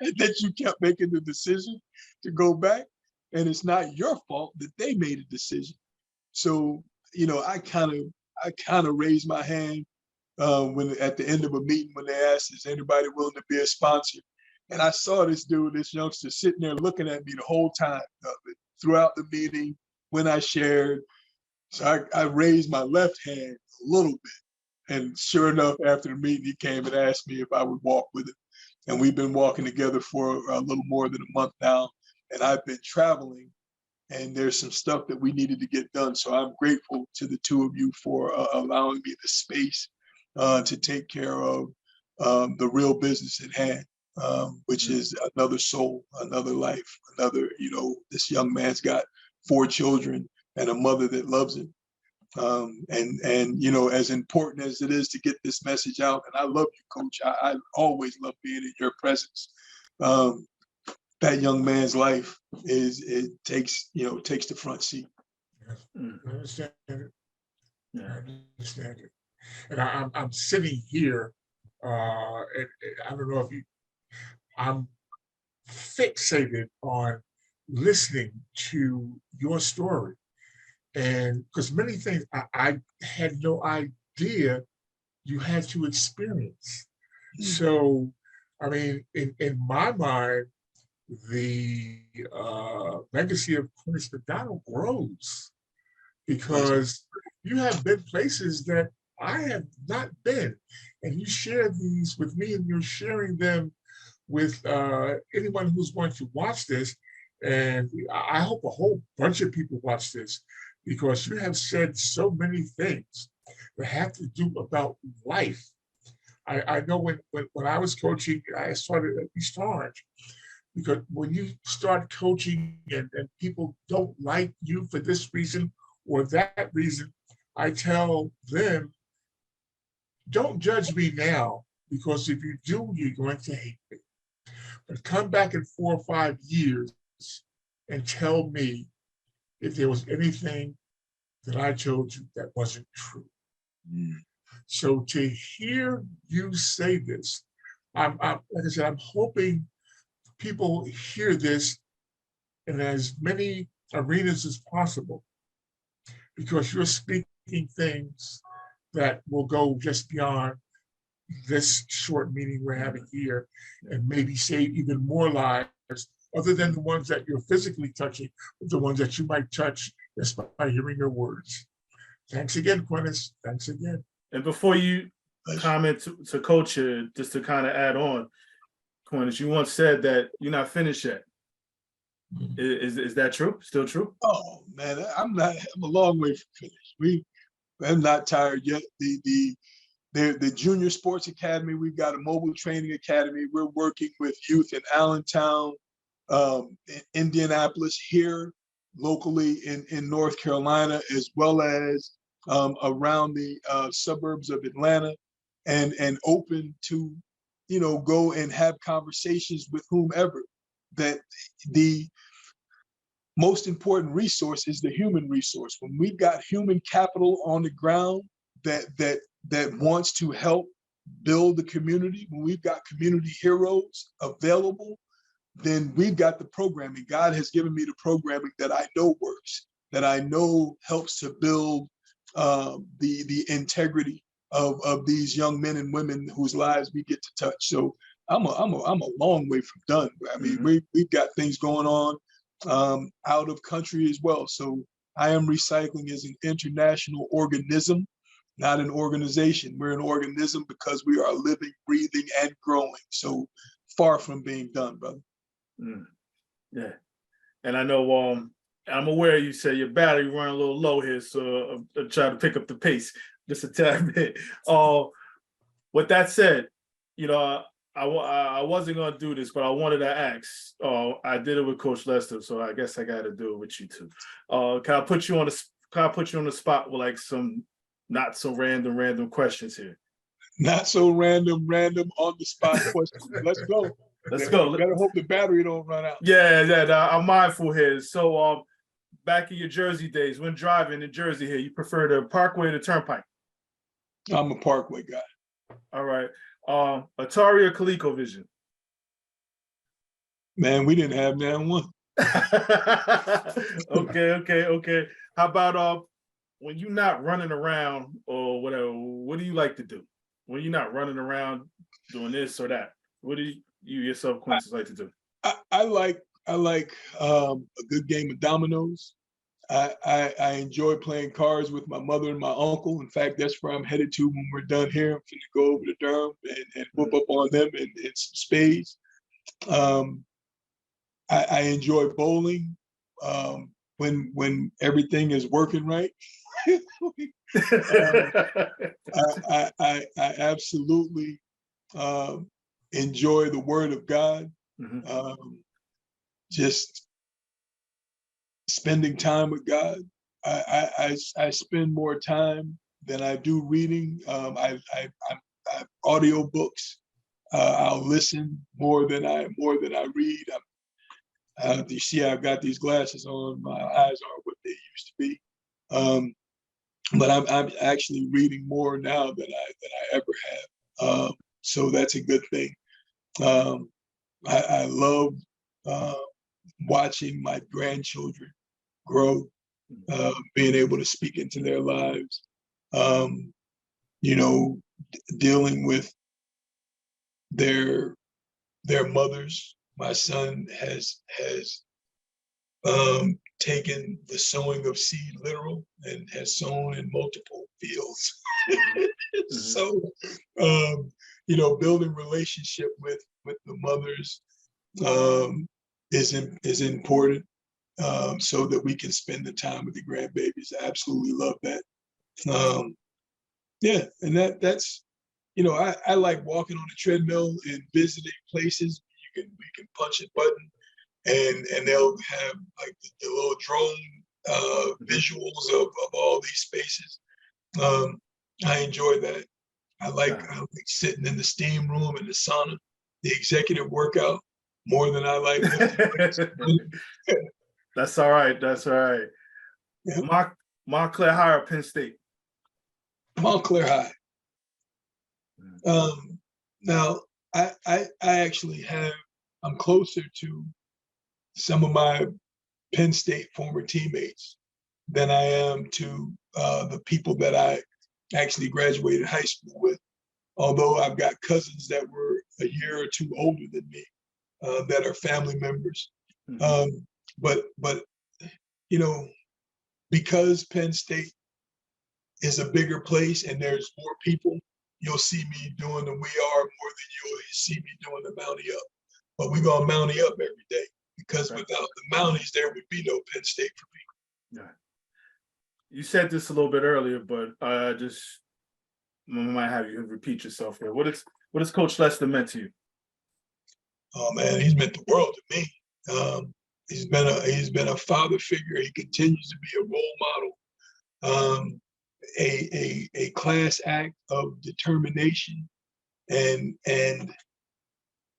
that you kept making the decision to go back. And it's not your fault that they made a decision. So, I kind of raised my hand when at the end of a meeting when they asked, is anybody willing to be a sponsor? And I saw this youngster sitting there looking at me the whole time throughout the meeting when I shared. So I raised my left hand a little bit. And sure enough, after the meeting, he came and asked me if I would walk with him. And we've been walking together for a little more than a month now. And I've been traveling, and there's some stuff that we needed to get done. So I'm grateful to the two of you for allowing me the space to take care of the real business at hand. Which is another soul, another life, this young man's got 4 children and a mother that loves him. And as important as it is to get this message out, and I love you, Coach, I always love being in your presence. That young man's life takes the front seat. Yes. I understand. I Yeah. understand it. And I'm sitting here, and I don't know if I'm fixated on listening to your story. And because many things I had no idea you had to experience. So, I mean, in my mind, the legacy of Quintus McDonald grows because you have been places that I have not been. And you share these with me, and you're sharing them with anyone who's going to watch this. And I hope a whole bunch of people watch this because you have said so many things that have to do about life. I know when I was coaching, I started at East Orange because when you start coaching and people don't like you for this reason or that reason, I tell them, don't judge me now because if you do, you're going to hate me. But come back in 4 or 5 years and tell me if there was anything that I told you that wasn't true. So to hear you say this, I'm like I said, I'm hoping people hear this in as many arenas as possible because you're speaking things that will go just beyond this short meeting we're having here and maybe save even more lives other than the ones that you're physically touching, but the ones that you might touch just by hearing your words. Thanks again, Quintus. Thanks again. And before you comment to Coach here, just to kind of add on, Quintus, you once said that you're not finished yet. Is that true? Still true? Oh man, I'm not. I'm a long way from finished. I'm not tired yet. The Junior Sports Academy. We've got a mobile training academy. We're working with youth in Allentown, in Indianapolis, here locally in North Carolina, as well as around the suburbs of Atlanta, and open to, go and have conversations with whomever. That the most important resource is the human resource. When we've got human capital on the ground that wants to help build the community, when we've got community heroes available, then we've got the programming. God has given me the programming that I know works, that I know helps to build the integrity of these young men and women whose lives we get to touch. So I'm a long way from done. I mean, we've got things going on out of country as well. So I Am Recycling is an international organism, not an organization. We're an organism because we are living, breathing, and growing. So far from being done, brother. Yeah. And I know I'm aware you say your battery running a little low here, so I'm trying to pick up the pace just a tad bit. With that said, I wasn't gonna do this, but I wanted to ask. I did it with Coach Lester, so I guess I got to do it with you too. Can I put you on the spot with like some not so random questions here? Not so random on the spot questions. Let's go. Let's go. Better hope the battery don't run out. Yeah. I'm mindful here. So, back in your Jersey days, when driving in Jersey here, you prefer the Parkway or the Turnpike? I'm a Parkway guy. All right. Atari or ColecoVision? Man, we didn't have that one. Okay. How about when you're not running around or whatever? What do you like to do when you're not running around doing this or that? What do you yourself, Quintus, like to do? I like a good game of dominoes. I enjoy playing cards with my mother and my uncle. In fact, that's where I'm headed to when we're done here. I'm going to go over to Durham and whoop up on them in some spades. I enjoy bowling when everything is working right. I absolutely enjoy the Word of God. Just spending time with God. I spend more time than I do reading. I audiobooks. I'll listen more than I read. You see, I've got these glasses on. My eyes aren't what they used to be. but I'm actually reading more now than I ever have. So that's a good thing. I love uh, watching my grandchildren grow, being able to speak into their lives, you know, dealing with their mothers. My son has taken the sowing of seed literal and has sown in multiple fields. So, you know, building relationship with the mothers is important, so that we can spend the time with the grandbabies. I absolutely love that. Yeah, and that's, you know, I like walking on the treadmill and visiting places. We can punch a button and they'll have like the little drone visuals of all these spaces. I enjoy that. I like sitting in the steam room in the sauna, the executive workout, more than I like lifting weights. That's all right. That's all right. Yeah. Montclair High or Penn State? Montclair High. Now I actually I'm closer to some of my Penn State former teammates than I am to the people that I actually graduated high school with. Although I've got cousins that were a year or two older than me, that are family members. But you know, because Penn State is a bigger place and there's more people, you'll see me doing the We Are more than you'll see me doing the Mountie Up. But we're gonna Mountie Up every day, because without the Mounties, there would be no Penn State for me. Yeah. You said this a little bit earlier, but I might have you repeat yourself here. What is Coach Lester meant to you? Oh man, he's meant the world to me. He's been a father figure. He continues to be a role model, a class act of determination, and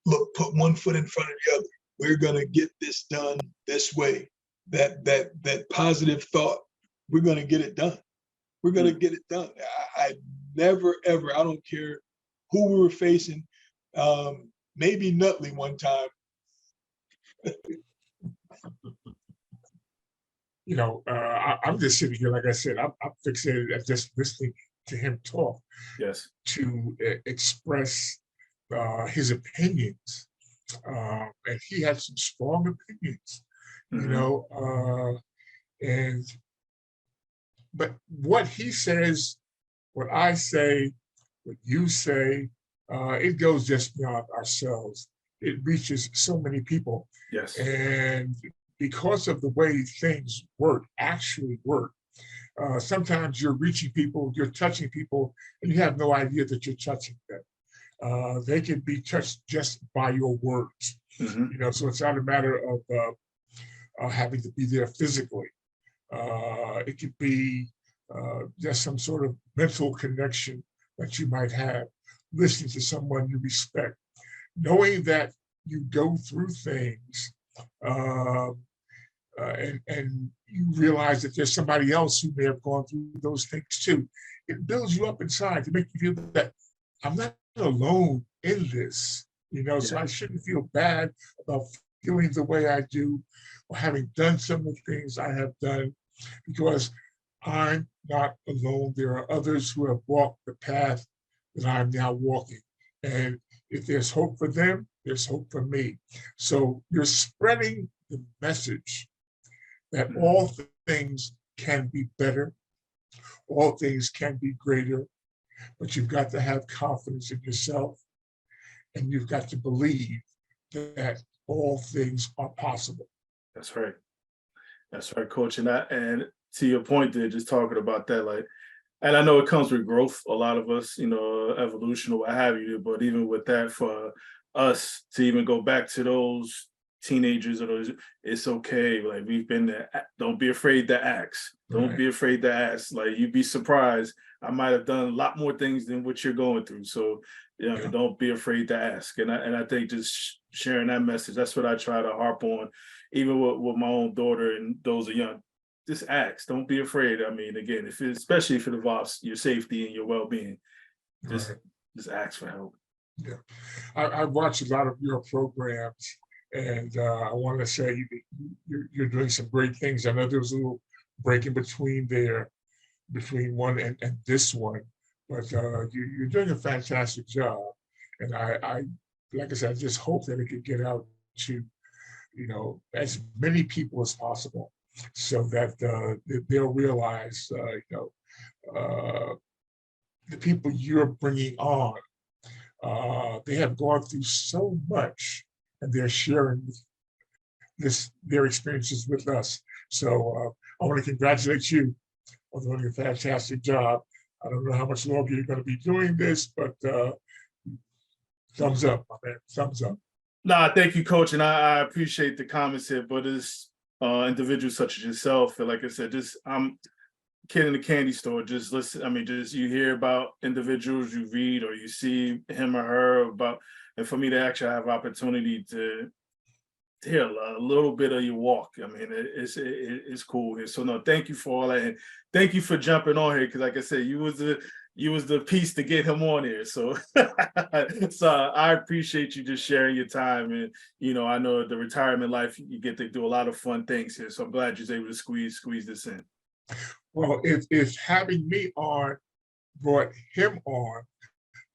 look, put one foot in front of the other. We're gonna get this done this way. That positive thought. We're gonna get it done. We're gonna get it done. I never ever. I don't care who we were facing. Maybe Nutley one time. You know, I'm just sitting here, like I said, I'm fixated at just listening to him talk, Yes. to express his opinions. And he had some strong opinions, you know, but what he says, what I say, what you say, it goes just beyond ourselves. It reaches so many people. Yes. And because of the way things actually work, sometimes you're reaching people, you're touching people, and you have no idea that you're touching them. They can be touched just by your words. You know, so it's not a matter of having to be there physically. It could be just some sort of mental connection that you might have, listening to someone you respect, knowing that you go through things, and you realize that there's somebody else who may have gone through those things too. It builds you up inside to make you feel that I'm not alone in this, you know, so I shouldn't feel bad about feeling the way I do or having done some of the things I have done, because I'm not alone. There are others who have walked the path that I'm now walking. And if there's hope for them, there's hope for me. So you're spreading the message that all things can be better, all things can be greater, but you've got to have confidence in yourself, and you've got to believe that all things are possible. That's right. That's right, Coach. And to your point there, just talking about that, like, and I know it comes with growth, a lot of us, you know, evolution or what have you, but even with that, for us to even go back to those teenagers or those, it's okay. Like, we've been there. Don't be afraid to ask. Don't be afraid to ask. Like, you'd be surprised. I might have done a lot more things than what you're going through. So, you know, don't be afraid to ask. And I think just sharing that message, that's what I try to harp on, even with my own daughter and those are young. just ask. Don't be afraid. I mean, again, especially if it involves your safety and your well-being, just Right. just ask for help. Yeah, I watch a lot of your programs, and I want to say you're doing some great things. I know there was a little break in between there, between one and this one, but you're doing a fantastic job. And I, like I said, I just hope that it could get out to, as many people as possible, so that they'll realize, the people you're bringing on, they have gone through so much, and they're sharing their experiences with us. So I want to congratulate you on doing a fantastic job. I don't know how much longer you're going to be doing this, but thumbs up, my man, thumbs up. Nah, thank you, Coach, and I appreciate the comments here. But as individuals such as yourself, and like I said, just I'm kid in the candy store. Just listen. I mean, just you hear about individuals, you read or you see him or her about, and for me to actually have opportunity to hear a little bit of your walk. I mean, it's cool here. So no, thank you for all that, and thank you for jumping on here, because like I said, you was the piece to get him on here. So so I appreciate you just sharing your time, and I know the retirement life, you get to do a lot of fun things here. So I'm glad you was able to squeeze this in. Well, if having me on brought him on,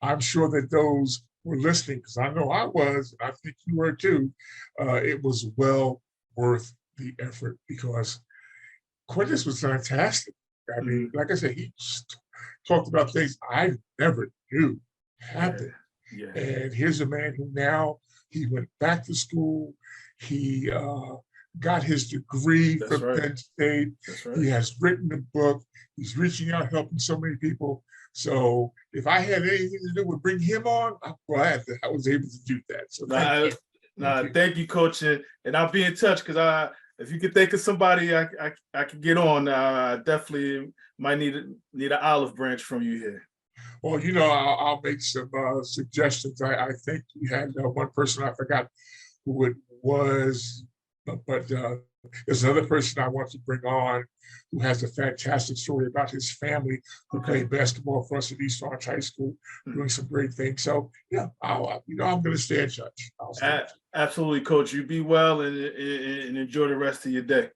I'm sure that those who were listening, because I know I was, and I think you were too, it was well worth the effort, because Quintus was fantastic. I mean, like I said, he just talked about things I never knew happened. Yeah. And here's a man who now he went back to school. He got his degree That's from right. Penn State. That's right. He has written a book. He's reaching out, helping so many people. So if I had anything to do with bringing him on, I'm glad that I was able to do that. So Thank you, Coach, and I'll be in touch, because if you could think of somebody I could get on, definitely might need an olive branch from you here. Well, I'll make some suggestions. I think we had one person, I forgot who it was, but there's another person I want to bring on who has a fantastic story about his family, who played basketball for us at East Orange High School, doing some great things. So yeah, I'm going to stay in touch. Absolutely, Coach. You be well, and enjoy the rest of your day.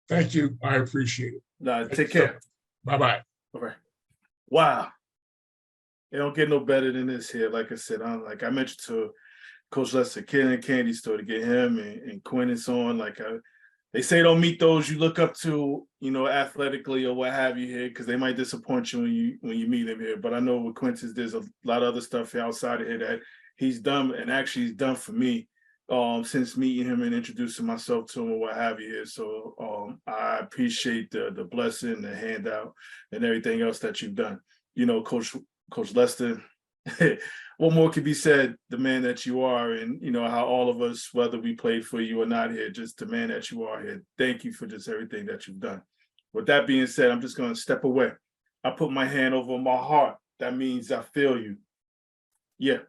Thank you. I appreciate it. Take care. Bye-bye. All right. Wow. It don't get no better than this here. Like I said, like I mentioned to Coach Lester, kid in a candy store, to get him and Quintus on. They say don't meet those you look up to, athletically or what have you here, because they might disappoint you when you meet him here. But I know with Quintus, there's a lot of other stuff outside of here that he's done, and actually he's done for me since meeting him and introducing myself to him or what have you here. So I appreciate the blessing, the handout, and everything else that you've done. Coach Lester, what more could be said? The man that you are, and how all of us, whether we played for you or not here, just the man that you are here. Thank you for just everything that you've done. With that being said, I'm just going to step away. I put my hand over my heart. That means I feel you. Yeah.